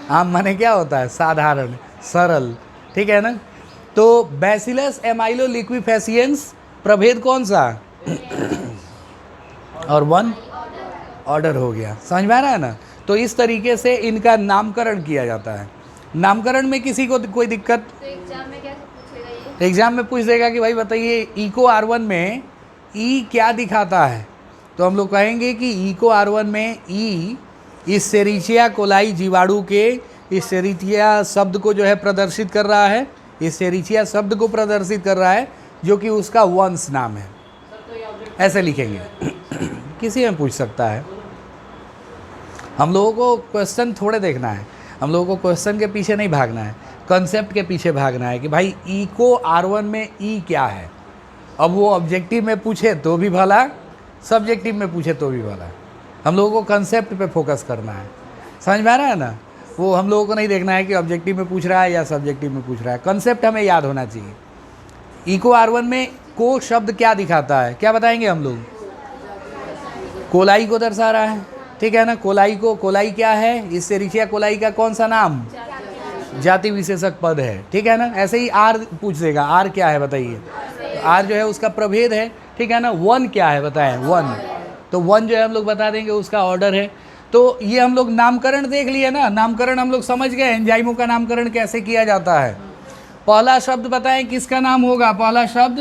आम माने क्या होता है, साधारण, सरल, ठीक है ना। तो बैसिलस एमाइलो लिक्विफेसियंस प्रभेद कौन सा और 1 ऑर्डर हो गया। समझ में आ रहा है ना। तो इस तरीके से इनका नामकरण किया जाता है। नामकरण में किसी को कोई दिक्कत, तो एग्जाम में कैसे पूछेगा ये? एग्जाम में पूछ देगा कि भाई बताइए इको R1 में ई क्या दिखाता है, तो हम लोग कहेंगे कि इको R1 में ई इसेरिचिया कोलाई जीवाणु के इसेरिचिया शब्द को जो है प्रदर्शित कर रहा है, इसेरिचिया शब्द को प्रदर्शित कर रहा है, जो कि उसका वंश नाम है, ऐसे लिखेंगे किसी में पूछ सकता है। हम लोगों को क्वेश्चन थोड़े देखना है, हम लोगों को क्वेश्चन के पीछे नहीं भागना है, कंसेप्ट के पीछे भागना है कि भाई इको R1 में ई क्या है। अब वो ऑब्जेक्टिव में पूछे तो भी भला, सब्जेक्टिव में पूछे तो भी भला, हम लोगों को कंसेप्ट पे फोकस करना है। समझ में आ रहा है ना। वो हम लोगों को नहीं देखना है कि ऑब्जेक्टिव में पूछ रहा है या सब्जेक्टिव में पूछ रहा है, कंसेप्ट हमें याद होना चाहिए। इको R1 में को शब्द क्या दिखाता है, क्या बताएंगे हम लोग, कोलाई को दर्शा रहा है, ठीक है ना। कोलाई को, कोलाई क्या है, इसेरिचिया कोलाई का कौन सा नाम, जाति विशेषक पद है, ठीक है ना। ऐसे ही आर पूछ देगा, आर क्या है बताइए, तो आर जो है उसका प्रभेद है, ठीक है ना। 1 क्या है बताएं, 1, तो 1 जो है हम लोग बता देंगे उसका ऑर्डर है। तो ये हम लोग नामकरण देख लिए ना, नामकरण हम लोग समझ गए एंजाइमों का नामकरण कैसे किया जाता है। पहला शब्द बताएं किसका नाम होगा, पहला शब्द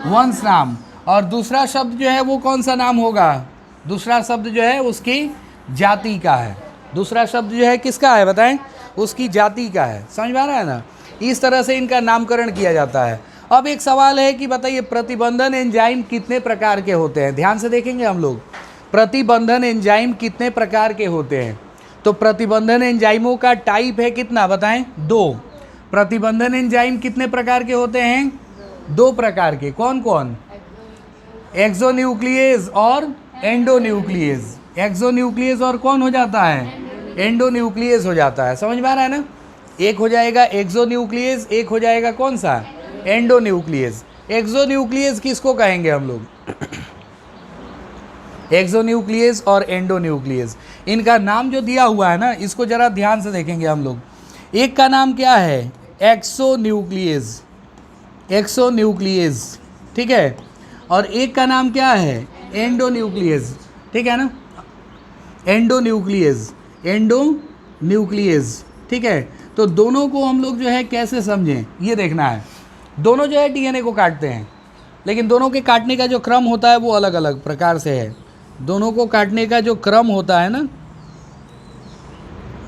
वंश नाम, और दूसरा शब्द जो है वो कौन सा नाम होगा, दूसरा शब्द जो है उसकी जाति का है, दूसरा शब्द जो है किसका है बताएं, उसकी जाति का है। समझ में आ रहा है ना। इस तरह से इनका नामकरण किया जाता है। अब एक सवाल है कि बताइए प्रतिबंधन एंजाइम कितने प्रकार के होते हैं, ध्यान से देखेंगे हम लोग, प्रतिबंधन एंजाइम कितने प्रकार के होते हैं। तो प्रतिबंधन एंजाइमों का टाइप है कितना बताएं, 2। प्रतिबंधन एंजाइम कितने प्रकार के होते हैं, 2 प्रकार के, कौन कौन, एक्सोन्यूक्लियेज और एंडोन्यूक्लियेज। एक्सोन्यूक्लियेज और कौन हो जाता है, एंडोन्यूक्लियेज हो जाता है। समझ में आ रहा है ना। एक हो जाएगा एक्सोन्यूक्लियेज, एक हो जाएगा कौन सा, एंडोन्यूक्लियेज। एक्सोन्यूक्लियेज किसको कहेंगे हम लोग, एक्सोन्यूक्लियेज और एंडोन्यूक्लियेज, इनका नाम जो दिया हुआ है ना, इसको जरा ध्यान से देखेंगे हम लोग। एक का नाम क्या है, एक्सोन्यूक्लियेज, एक्सोन्यूक्लियेज, ठीक है, और एक का नाम क्या है, एंडोन्यूक्लियेज, ठीक है ना, एंडोन्यूक्लियेज, एंडोन्यूक्लियेज, ठीक है। तो दोनों को हम लोग जो है कैसे समझें, ये देखना है। दोनों जो है डीएनए को काटते हैं, लेकिन दोनों के काटने का जो क्रम होता है वो अलग अलग प्रकार से है। दोनों को काटने का जो क्रम होता है ना,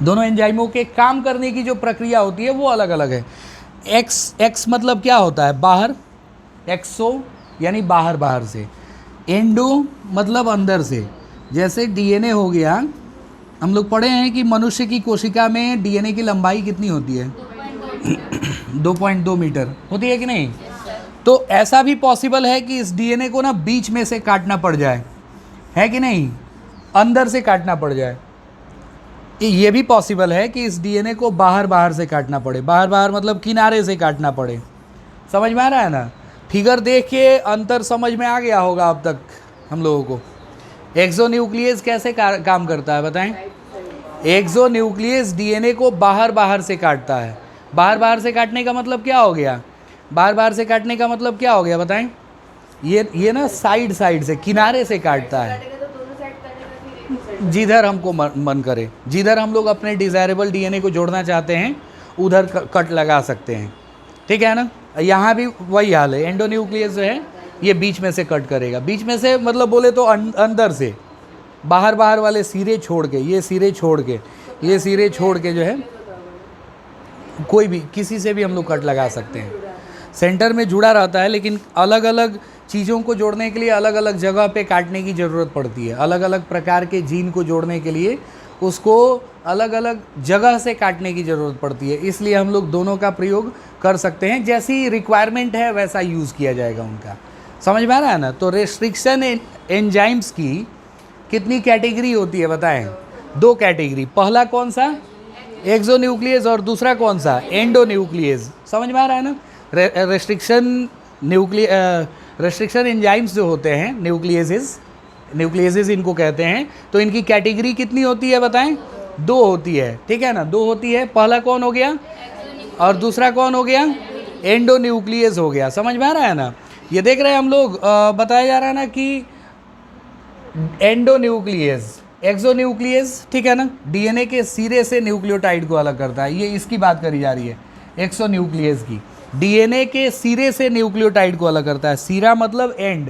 दोनों एंजाइमों के काम करने की जो प्रक्रिया होती है वो अलग अलग है। एक्स मतलब क्या होता है, बाहर, एक्सो यानी बाहर, बाहर से, एंडो मतलब अंदर से। जैसे डीएनए हो गया, हम लोग पढ़े हैं कि मनुष्य की कोशिका में डीएनए की लंबाई कितनी होती है 2.2 मीटर होती है कि नहीं। तो ऐसा भी पॉसिबल है कि इस डीएनए को ना बीच में से काटना पड़ जाए, है कि नहीं, अंदर से काटना पड़ जाए। ये भी पॉसिबल है कि इस डीएनए को बाहर बाहर से काटना पड़े, बाहर बाहर मतलब किनारे से काटना पड़े। समझ में आ रहा है ना। फिगर देख के अंतर समझ में आ गया होगा अब तक हम लोगों को। एक्सोन्यूक्लियेज कैसे काम करता है बताएं। एक्सोन्यूक्लियस डीएनए को बाहर बाहर से काटता है। बाहर बाहर से काटने का मतलब क्या हो गया? बाहर बाहर से काटने का मतलब क्या हो गया बताएं? ये ना साइड साइड से, किनारे से काटता है, काटेगा तो दोनों साइड काटेगा, फिर एक ही साइड। जिधर हमको मन करे, जिधर हम लोग अपने डिज़ायरेबल डीएनए को जोड़ना चाहते हैं उधर कट लगा सकते हैं। ठीक है ना? यहाँ भी वही हाल है। एंडोन्यूक्लियस जो है ये बीच में से कट करेगा। बीच में से मतलब बोले तो अंदर से, बाहर बाहर वाले सिरे छोड़ के, ये सिरे छोड़ के, ये सिरे छोड़ के जो है कोई भी किसी से भी हम लोग कट लगा सकते हैं। सेंटर में जुड़ा रहता है, लेकिन अलग अलग चीज़ों को जोड़ने के लिए अलग अलग जगह पे काटने की ज़रूरत पड़ती है। अलग अलग प्रकार के जीन को जोड़ने के लिए उसको अलग अलग जगह से काटने की ज़रूरत पड़ती है। इसलिए हम लोग दोनों का प्रयोग कर सकते हैं, जैसी रिक्वायरमेंट है वैसा यूज़ किया जाएगा उनका। समझ में आ रहा है ना? तो रेस्ट्रिक्शन एंजाइम्स की कितनी कैटेगरी होती है बताएं? 2 कैटेगरी। पहला कौन सा? एक्सोन्यूक्लियस, और दूसरा कौन सा? एंडोन्यूक्लियस। समझ में आ रहा है ना? रेस्ट्रिक्शन एंजाइम्स जो होते हैं, न्यूक्लियसेस इनको कहते हैं, तो इनकी कैटेगरी कितनी होती है बताएं? 2 होती है। ठीक है ना? 2 होती है। पहला कौन हो गया और दूसरा कौन हो गया? एंडोन्यूक्लियस हो गया। समझ में आ रहा है ना? ये देख रहे हैं हम लोग, बताया जा रहा है ना कि एंडोन्यूक्लियस, एक्सोन्यूक्लियस, ठीक है ना, डीएनए के सिरे से न्यूक्लियोटाइड को अलग करता है। ये इसकी बात करी जा रही है, एक्सोन्यूक्लियस की। डीएनए के सिरे से न्यूक्लियोटाइड को अलग करता है। सिरा मतलब एंड,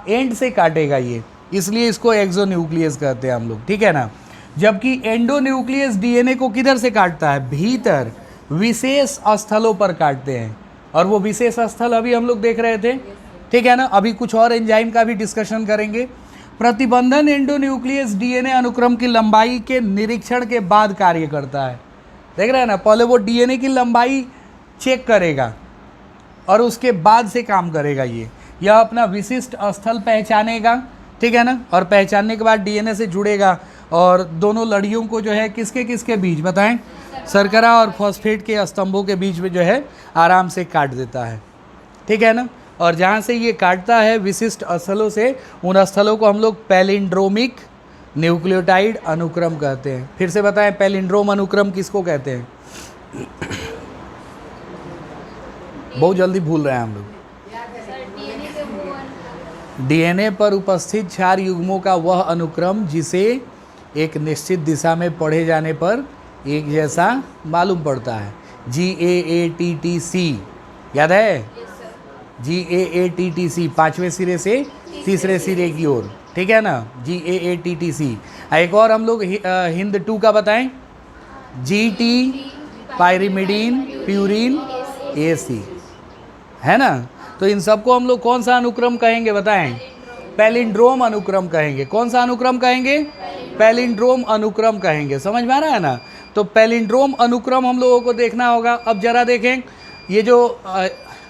एंड से काटेगा ये, इसलिए इसको एक्सोन्यूक्लियस कहते हैं हम लोग। ठीक है ना? जबकि एंडोन्यूक्लियस डीएनए को किधर से काटता है? भीतर विशेष स्थलों पर काटते हैं, और वो विशेष स्थल अभी हम लोग देख रहे थे। ठीक है ना? अभी कुछ और एंजाइम का भी डिस्कशन करेंगे। प्रतिबंधन एंडोन्यूक्लियस डीएनए अनुक्रम की लंबाई के निरीक्षण के बाद कार्य करता है। देख रहे हैं ना? पहले वो डीएनए की लंबाई चेक करेगा और उसके बाद से काम करेगा। यह अपना विशिष्ट स्थल पहचानेगा। ठीक है ना? और पहचानने के बाद डीएनए से जुड़ेगा, और दोनों लड़ियों को जो है किसके किसके बीच बताएं? शर्करा और फॉस्फेट के स्तंभों के बीच में जो है आराम से काट देता है। ठीक है ना? और जहाँ से ये काटता है विशिष्ट स्थलों से, उन स्थलों को हम लोग पैलिंड्रोमिक न्यूक्लियोटाइड अनुक्रम कहते हैं। फिर से बताएं, पैलिंड्रोम अनुक्रम किसको कहते हैं? बहुत जल्दी भूल रहे हैं हम लोग। डीएनए पर उपस्थित 4 युग्मों का वह अनुक्रम जिसे एक निश्चित दिशा में पढ़े जाने पर एक जैसा मालूम पड़ता है। GAATTC, याद है? GAATTC, 5वें सिरे से तीसरे सिरे की ओर। ठीक है ना? GAATTC। एक और हम लोग हिंद 2 का बताएं, GT, पायरिमिडीन, प्यूरिन, AC, है ना? तो इन सबको हम लोग कौन सा अनुक्रम कहेंगे बताएं? पैलिंड्रोम अनुक्रम कहेंगे। कौन सा अनुक्रम कहेंगे? पैलिंड्रोम अनुक्रम कहेंगे। समझ में आ रहा है ना? तो पैलिंड्रोम अनुक्रम हम लोगों को देखना होगा। अब जरा देखें, ये जो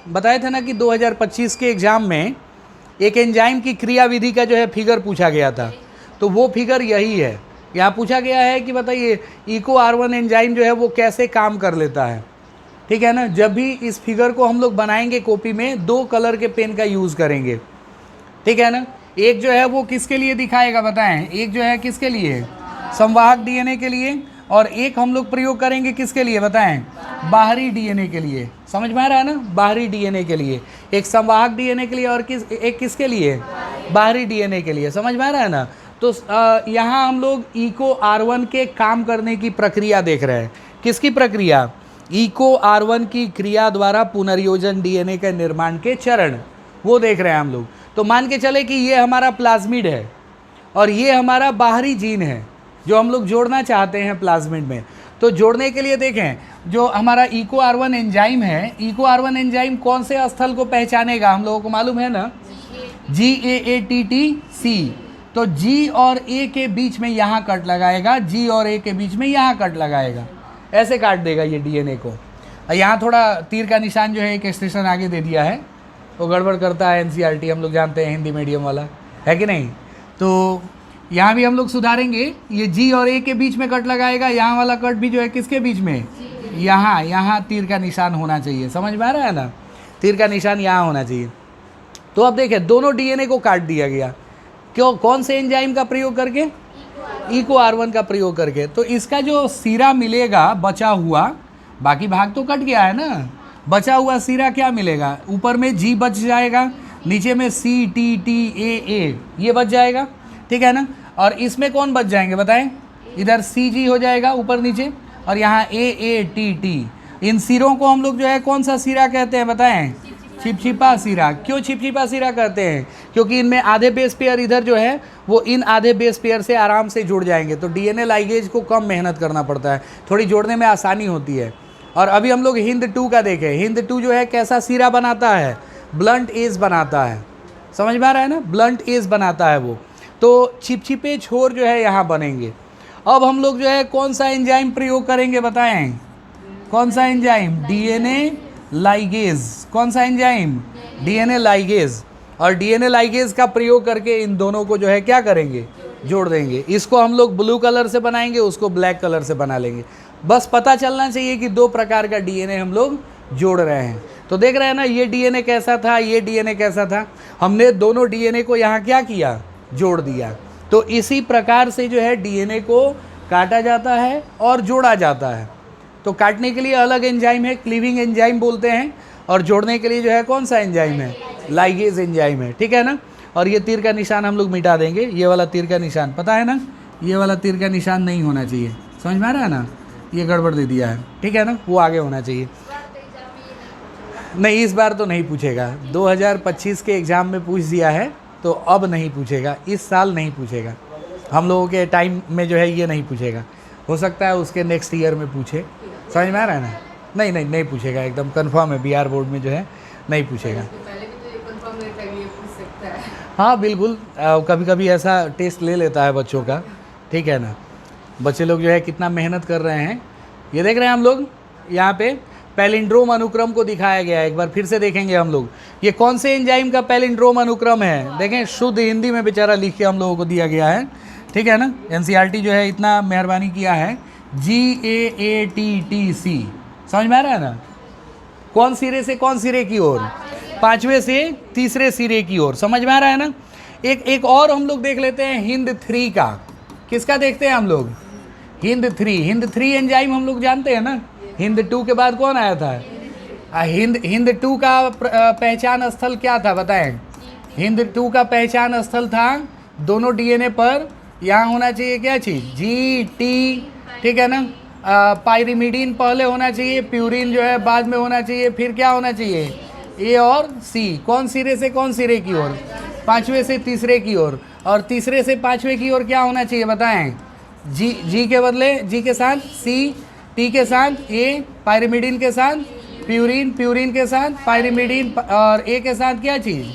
बताए थे ना कि 2025 के एग्ज़ाम में एक एंजाइम की क्रियाविधि का जो है फिगर पूछा गया था, तो वो फिगर यही है। यहाँ पूछा गया है कि बताइए EcoR1 एंजाइम जो है वो कैसे काम कर लेता है। ठीक है ना? जब भी इस फिगर को हम लोग बनाएंगे कॉपी में, 2 कलर के पेन का यूज़ करेंगे। ठीक है ना? एक जो है वो किसके लिए दिखाएगा बताएं? एक जो है किसके लिए? संवाहक डीएनए के लिए, और एक हम लोग प्रयोग करेंगे किसके लिए बताएं? बाहरी डीएनए के लिए। समझ में आ रहा है ना? बाहरी डीएनए के लिए, एक संवाहक डीएनए के लिए और एक किसके लिए? बाहरी डीएनए के लिए। समझ में आ रहा है ना? तो यहाँ हम लोग EcoR1 के काम करने की प्रक्रिया देख रहे हैं। किसकी प्रक्रिया? EcoR1 की क्रिया द्वारा पुनर्योजन डीएनए के निर्माण के चरण, वो देख रहे हैं हम लोग। तो मान के चले कि ये हमारा प्लाज्मिड है और ये हमारा बाहरी जीन है जो हम लोग जोड़ना चाहते हैं प्लाज्मिड में। तो जोड़ने के लिए देखें, जो हमारा EcoR1 एंजाइम है, EcoR1 एंजाइम कौन से स्थल को पहचानेगा? हम लोगों को मालूम है ना, GAATTC। तो G और A के बीच में यहाँ कट लगाएगा, G और A के बीच में यहाँ कट लगाएगा, ऐसे काट देगा ये डीएनए को। यहाँ थोड़ा तीर का निशान जो है एक स्टेशन आगे दे दिया है, वो गड़बड़ करता है NCERT, हम लोग जानते हैं, हिंदी मीडियम वाला है कि नहीं। तो यहाँ भी हम लोग सुधारेंगे, ये G और A के बीच में कट लगाएगा, यहाँ वाला कट भी जो है किसके बीच में? यहाँ तीर का निशान होना चाहिए। समझ में आ रहा है ना? तीर का निशान यहाँ होना चाहिए। तो अब देखें, दोनों डीएनए को काट दिया गया। क्यों? कौन से एंजाइम का प्रयोग करके? इको R1 का प्रयोग करके। तो इसका जो सिरा मिलेगा बचा हुआ, बाकी भाग तो कट गया है ना, बचा हुआ सिरा क्या मिलेगा, ऊपर में G बच जाएगा, नीचे में C T T A A ये बच जाएगा, ठीक है ना। और इसमें कौन बच जाएंगे बताएं, इधर C G हो जाएगा ऊपर नीचे, और यहाँ A A T T। इन सिरों को हम लोग जो है कौन सा सिरा कहते हैं बताएं, छिपछिपा सिरा। क्यों छिपछिपा सिरा कहते हैं, क्योंकि इनमें आधे बेस पेयर इधर जो है वो इन आधे बेस पेयर से आराम से जुड़ जाएंगे। तो डीएनए लाइगेज को कम मेहनत करना पड़ता है, थोड़ी जोड़ने में आसानी होती है। और अभी हम लोग HindII का देखें, HindII जो है कैसा सिरा बनाता है, ब्लंट एज बनाता है, समझ में आ रहा है ना, ब्लंट एज बनाता है वो। तो छिपछिपे छोर जो है यहाँ बनेंगे। अब हम लोग जो है कौन सा एंजाइम प्रयोग करेंगे बताएं, कौन सा एंजाइम, डीएनए लाइगेज। कौन सा एंजाइम, डीएनए लाइगेज। और डीएनए लाइगेज का प्रयोग करके इन दोनों को जो है क्या करेंगे, जोड़ देंगे। इसको हम लोग ब्लू कलर से बनाएंगे, उसको ब्लैक कलर से बना लेंगे। बस पता चलना चाहिए कि दो प्रकार का डीएनए हम लोग जोड़ रहे हैं। तो देख रहे हैं ना, ये डीएनए कैसा था, ये डीएनए कैसा था, हमने दोनों डीएनए को यहाँ क्या किया, जोड़ दिया। तो इसी प्रकार से जो है डीएनए को काटा जाता है और जोड़ा जाता है। तो काटने के लिए अलग एंजाइम है, क्लीविंग एंजाइम बोलते हैं, और जोड़ने के लिए जो है कौन सा एंजाइम है, लाइगेज एंजाइम है, ठीक है ना। और ये तीर का निशान हम लोग मिटा देंगे, ये वाला तीर का निशान पता है ना, ये वाला तीर का निशान नहीं होना चाहिए, समझ में आ रहा है ना, ये गड़बड़ दे दिया है, ठीक है ना, वो आगे होना चाहिए। नहीं, इस बार तो नहीं पूछेगा, 2025 के एग्ज़ाम में पूछ दिया है तो अब नहीं पूछेगा, इस साल नहीं पूछेगा, हम लोगों के टाइम में जो है ये नहीं पूछेगा। हो सकता है उसके नेक्स्ट ईयर में पूछे, समझ में आ रहा है ना। नहीं नहीं नहीं पूछेगा, एकदम कंफर्म है, बिहार बोर्ड में जो है नहीं पूछेगा। पहले भी तो ये कंफर्म नहीं था कि ये पूछ सकता है। हाँ बिल्कुल, कभी कभी ऐसा टेस्ट ले लेता है बच्चों का, ठीक है ना। बच्चे लोग जो है कितना मेहनत कर रहे हैं। ये देख रहे हैं हम लोग, यहाँ पे पैलिंड्रोम अनुक्रम को दिखाया गया है, एक बार फिर से देखेंगे हम लोग। ये कौन से एंजाइम का पैलिंड्रोम अनुक्रम है, देखें, शुद्ध हिंदी में बेचारा लिख के हम लोगों को दिया गया है, ठीक है ना। एनसीईआरटी जो है इतना मेहरबानी किया है, GAATTC, समझ में आ रहा है ना। कौन सिरे से कौन सिरे की ओर, पांचवें से तीसरे सिरे की ओर, समझ में आ रहा है ना। एक और हम लोग देख लेते हैं HindIII का। किसका देखते हैं हम लोग, HindIII एंजाइम हम लोग जानते हैं ना। HindII के बाद कौन आया था, HindII का पहचान स्थल क्या था बताएं। HindII का पहचान स्थल था दोनों डीएनए पर, यहाँ होना चाहिए क्या चीज़, GT, ठीक है ना। पायरिमिडीन पहले होना चाहिए, प्यूरिन जो है बाद में होना चाहिए, फिर क्या होना चाहिए, A और C। कौन सिरे से कौन सिरे की ओर, पांचवें से तीसरे की ओर, और तीसरे से पांचवें की ओर क्या होना चाहिए बताएं, G के बदले G के साथ C, T के साथ A, पायरिमिडीन के साथ प्यूरिन, प्यूरिन के साथ पायरिमिडीन, और A के साथ क्या चीज़,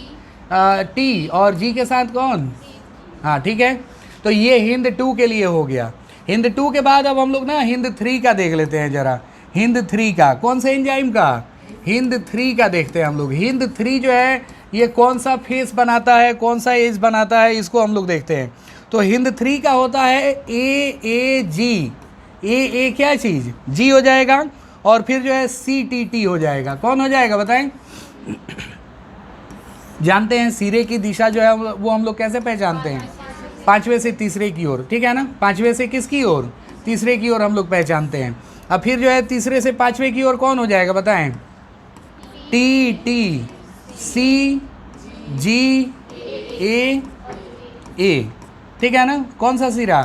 T, और G के साथ कौन, हाँ ठीक है। तो ये HindII के लिए हो गया। HindII के बाद अब हम लोग ना HindIII का देख लेते हैं जरा। HindIII का कौन से एंजाइम का, HindIII का देखते हैं हम लोग। HindIII जो है ये कौन सा फेस बनाता है, कौन सा एज बनाता है, इसको हम लोग देखते हैं। तो HindIII का होता है AAG, AA क्या चीज़, G हो जाएगा, और फिर जो है CTT हो जाएगा। कौन हो जाएगा बताएं। जानते हैं सिरे की दिशा जो है वो हम लोग कैसे पहचानते हैं, पांचवें से तीसरे की ओर, ठीक है ना। पांचवें से किसकी ओर, तीसरे की ओर हम लोग पहचानते हैं। अब फिर जो है तीसरे से पांचवें की ओर कौन हो जाएगा बताएं, TT, C, G, A, ठीक है ना। कौन सा सिरा,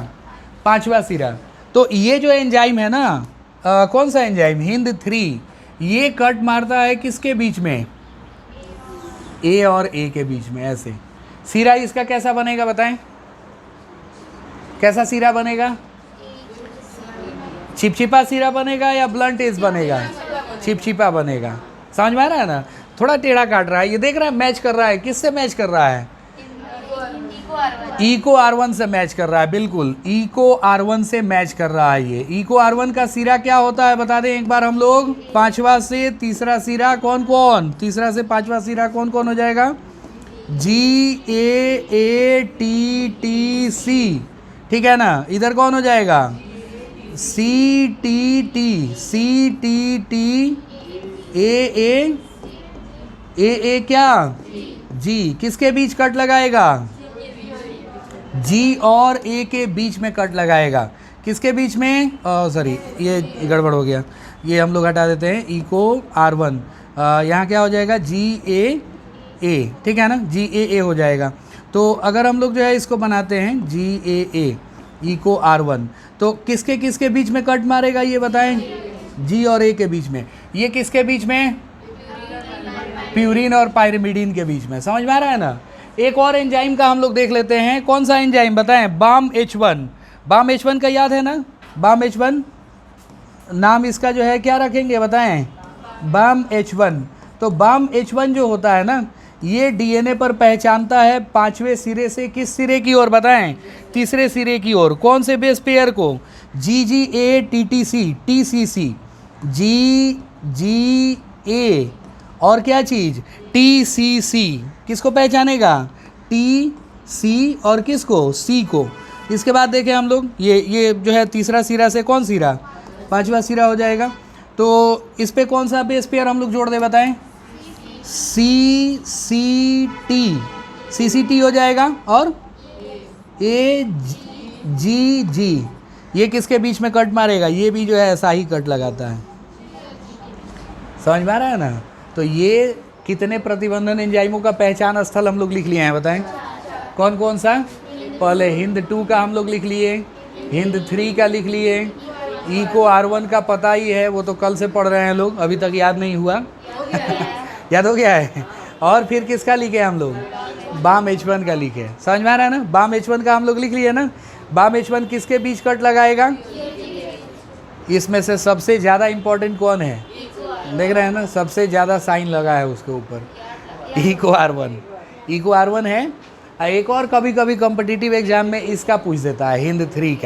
पांचवा सिरा। तो ये जो एंजाइम है ना, कौन सा एंजाइम, HindIII, ये कट मारता है किसके बीच में, A और A के बीच में, ऐसे। सिरा इसका कैसा बनेगा बताएं, कैसा सिरा बनेगा, छिपछिपा सिरा बनेगा या ब्लंट एज बनेगा, छिपछिपा बनेगा, समझ में आ रहा है ना। थोड़ा टेढ़ा काट रहा है, ये देख रहा है मैच कर रहा है, किससे मैच कर रहा है, इको R1 से मैच कर रहा है, बिल्कुल इको R1 से मैच कर रहा है। ये इको R1 का सिरा क्या होता है बता दें एक बार हम लोग, पांचवा से तीसरा सिरा कौन कौन, तीसरा से पांचवा सिरा कौन कौन हो जाएगा, GAATTC, ठीक है ना। इधर कौन हो जाएगा, CTT, AA क्या, G, किसके बीच कट लगाएगा, जी और ए के बीच में कट लगाएगा। किसके बीच में? सॉरी, ये गड़बड़ हो गया, ये हम लोग हटा देते हैं। इको R1, यहाँ क्या हो जाएगा? GAA, ठीक है ना, GAA हो जाएगा। तो अगर हम लोग जो है इसको बनाते हैं GAA इको R1, तो किसके किसके बीच में कट मारेगा ये बताएं? जी और ए के बीच में। ये किसके बीच में? प्यूरिन और पायरिमिडीन के बीच में। समझ में आ रहा है ना? एक और एंजाइम का हम लोग देख लेते हैं। कौन सा एंजाइम बताएं? BAM-H1। BAM-H1 का याद है ना? BAM-H1 नाम इसका जो है क्या रखेंगे बताएं? BAM-H1। तो BAM-H1 जो होता है ना, ये डीएनए पर पहचानता है 5वें सिरे से किस सिरे की ओर बताएं? तीसरे सिरे की ओर। कौन से बेस पेयर को? GGA-TTC, TCC, GGA और क्या चीज़? TCC। किसको पहचानेगा? TC और किसको? C को। इसके बाद देखें हम लोग, ये जो है तीसरा सिरा से कौन सिरा? 5वां सिरा हो जाएगा। तो इस पे कौन सा बेस पेयर हम लोग जोड़ दे बताएं? CCT हो जाएगा। और AGG, ये किसके बीच में कट मारेगा? ये भी जो है ऐसा ही कट लगाता है। समझ में आ रहा है ना? तो ये कितने प्रतिबंधन एंजाइमों का पहचान स्थल हम लोग लिख लिए हैं बताएं? कौन कौन सा? पहले HIND-2 का हम लोग लिख लिए, HIND-3 का लिख लिए, इको R1 का पता ही है, वो तो कल से पढ़ रहे हैं लोग, अभी तक याद नहीं हुआ। याद हो गया है। और फिर किसका लिखे हम लोग? BAM-H1 का लिखे। समझ में आ रहा है ना? BAM-H1 का हम लोग लिख लिए ना। BAM-H1 किसके बीच कट लगाएगा? इसमें से सबसे ज़्यादा इम्पोर्टेंट कौन है? देख रहे हैं ना, सबसे ज़्यादा साइन लगा है उसके ऊपर, इको R1 है। एक और कभी कभी कॉम्पिटिटिव एग्जाम में इसका पूछ देता है, HIND-3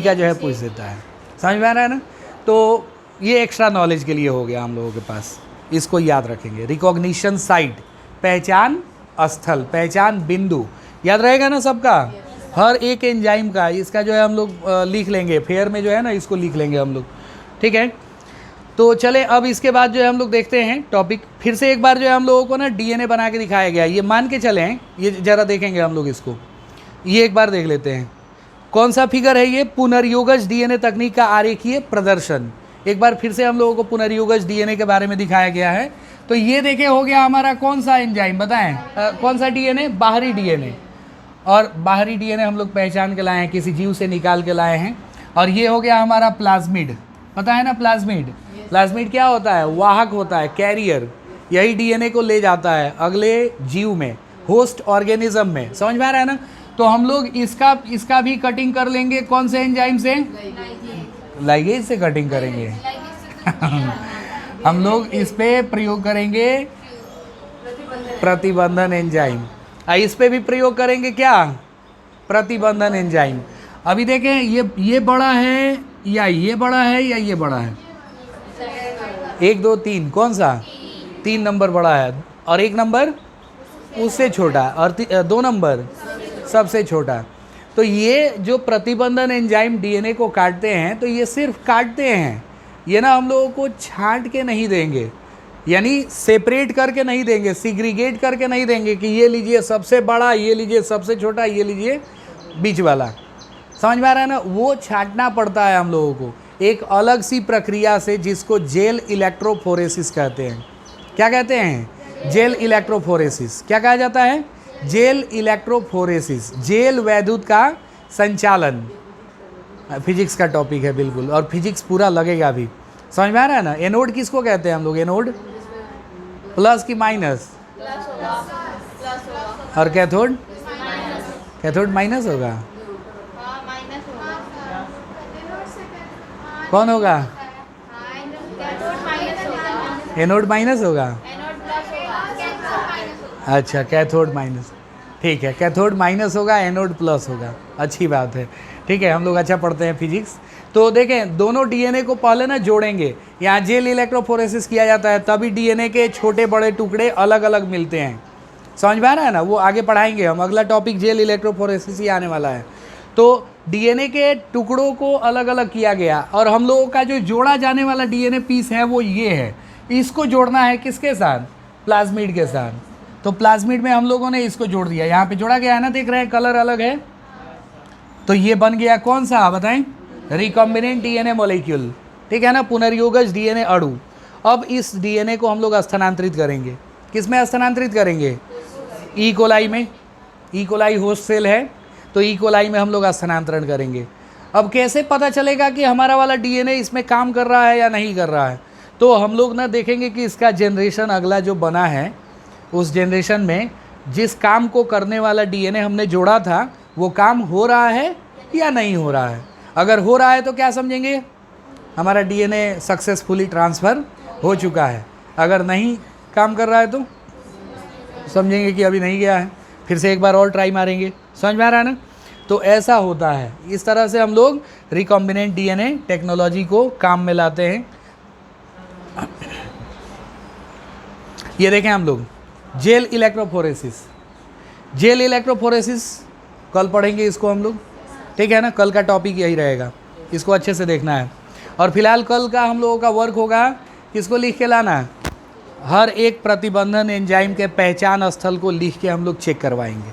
का जो है पूछ देता है। समझ में आ रहा है ना? तो ये एक्स्ट्रा नॉलेज के लिए हो गया हम लोगों के पास, इसको याद रखेंगे। रिकॉग्निशन साइट, पहचान स्थल, पहचान बिंदु, याद रहेगा ना सबका? हर एक एंजाइम का इसका जो है हम लोग लिख लेंगे, फेयर में जो है ना इसको लिख लेंगे हम लोग, ठीक है? तो चले अब इसके बाद जो है हम लोग देखते हैं टॉपिक फिर से एक बार जो है हम लोगों को ना डीएनए बना के दिखाया गया, ये मान के चले हैं, ये ज़रा देखेंगे हम लोग इसको, ये एक बार देख लेते हैं। कौन सा फिगर है ये? पुनर्योगज डीएनए तकनीक का आरेखीय प्रदर्शन। एक बार फिर से हम लोगों को पुनर्योगज डीएनए के बारे में दिखाया गया है। तो ये देखे हो गया हमारा कौन सा एंजाइम बताएं? कौन सा डीएनए? बाहरी डीएनए। और बाहरी डीएनए हम लोग पहचान के लाए हैं, किसी जीव से निकाल के लाए हैं। और ये हो गया हमारा प्लाज्मिड, पता है ना प्लाज्मिड? प्लाज्मिड क्या होता है? वाहक होता है, कैरियर। यही डीएनए को ले जाता है अगले जीव में, होस्ट ऑर्गेनिज्म में। समझ में आ रहा है ना? तो हम लोग इसका भी कटिंग कर लेंगे। कौन से एंजाइम से? लाइगेज से कटिंग करेंगे। हम लोग इस पे प्रयोग करेंगे प्रतिबंधन एंजाइम। इस पे भी प्रयोग करेंगे क्या? प्रतिबंधन एंजाइम। अभी देखें, ये बड़ा है या ये बड़ा है या ये बड़ा है? 1 2 3, कौन सा? 3 नंबर बड़ा है और 1 नंबर उससे छोटा, और 2 नंबर सबसे छोटा। तो ये जो प्रतिबंधन एंजाइम डीएनए को काटते हैं, तो ये सिर्फ काटते हैं, ये ना हम लोगों को छांट के नहीं देंगे, यानी सेपरेट करके नहीं देंगे, सिग्रीगेट करके नहीं देंगे कि ये लीजिए सबसे बड़ा, ये लीजिए सबसे छोटा, ये लीजिए बीच वाला। समझ में आ रहा है ना? वो छांटना पड़ता है हम लोगों को एक अलग सी प्रक्रिया से, जिसको जेल इलेक्ट्रोफोरेसिस कहते हैं। क्या कहते हैं? Gel electrophoresis. क्या कहा जाता है? Gel electrophoresis. जेल वैद्युत का संचालन, फिजिक्स का टॉपिक है बिल्कुल, और फिजिक्स पूरा लगेगा भी। समझ में आ रहा है ना? एनोड किसको कहते हैं हम लोग? एनोड प्लस की माइनस, और कैथोड? कैथोड माइनस होगा। कौन होगा? एनोड माइनस होगा। अच्छा, कैथोड माइनस, ठीक है, कैथोड माइनस होगा, एनोड प्लस होगा। अच्छी बात है, ठीक है, हम लोग अच्छा पढ़ते हैं फिजिक्स। तो देखें, दोनों डीएनए को पहले ना जोड़ेंगे। यहाँ जेल इलेक्ट्रोफोरेसिस किया जाता है, तभी डीएनए के छोटे बड़े टुकड़े अलग अलग मिलते हैं। समझ में आ रहा है ना? वो आगे पढ़ाएंगे हम, अगला टॉपिक जेल इलेक्ट्रोफोरेसिस ही आने वाला है। तो डीएनए के टुकड़ों को अलग अलग किया गया, और हम लोगों का जो जोड़ा जाने वाला डीएनए पीस है वो ये है। इसको जोड़ना है किसके साथ? प्लाज्मिड के साथ। तो प्लाज्मिड में हम लोगों ने इसको जोड़ दिया, यहाँ पे जोड़ा गया है ना, देख रहे हैं कलर अलग है, तो ये बन गया कौन सा बताएं, रिकॉम्बिनेंट डीएनए मॉलिक्यूल, ठीक है ना, पुनर्योगज डीएनए अणु। अब इस डीएनए को हम लोग स्थानांतरित करेंगे, किस में स्थानांतरित करेंगे, ई कोलाई में, ई कोलाई होस्ट सेल है, तो ई कोलाई में हम लोग स्थानांतरण करेंगे। अब कैसे पता चलेगा कि हमारा वाला डीएनए इसमें काम कर रहा है या नहीं कर रहा है, तो हम लोग ना देखेंगे कि इसका जनरेशन अगला जो बना है, उस जनरेशन में जिस काम को करने वाला डीएनए हमने जोड़ा था वो काम हो रहा है या नहीं हो रहा है। अगर हो रहा है तो क्या समझेंगे, हमारा डीएनए सक्सेसफुली ट्रांसफ़र हो चुका है। अगर नहीं काम कर रहा है तो समझेंगे कि अभी नहीं गया है, फिर से एक बार और ट्राई मारेंगे। समझ में आ रहा है ना। तो ऐसा होता है, इस तरह से हम लोग रिकॉम्बिनेंट डीएनए टेक्नोलॉजी को काम में लाते हैं। ये देखें हम लोग जेल इलेक्ट्रोफोरेसिस, जेल इलेक्ट्रोफोरेसिस कल पढ़ेंगे इसको हम लोग, ठीक है ना, कल का टॉपिक यही रहेगा, इसको अच्छे से देखना है। और फिलहाल कल का हम लोगों का वर्क होगा, किसको लिख के लाना है, हर एक प्रतिबंधन एंजाइम के पहचान स्थल को लिख के हम लोग चेक करवाएंगे।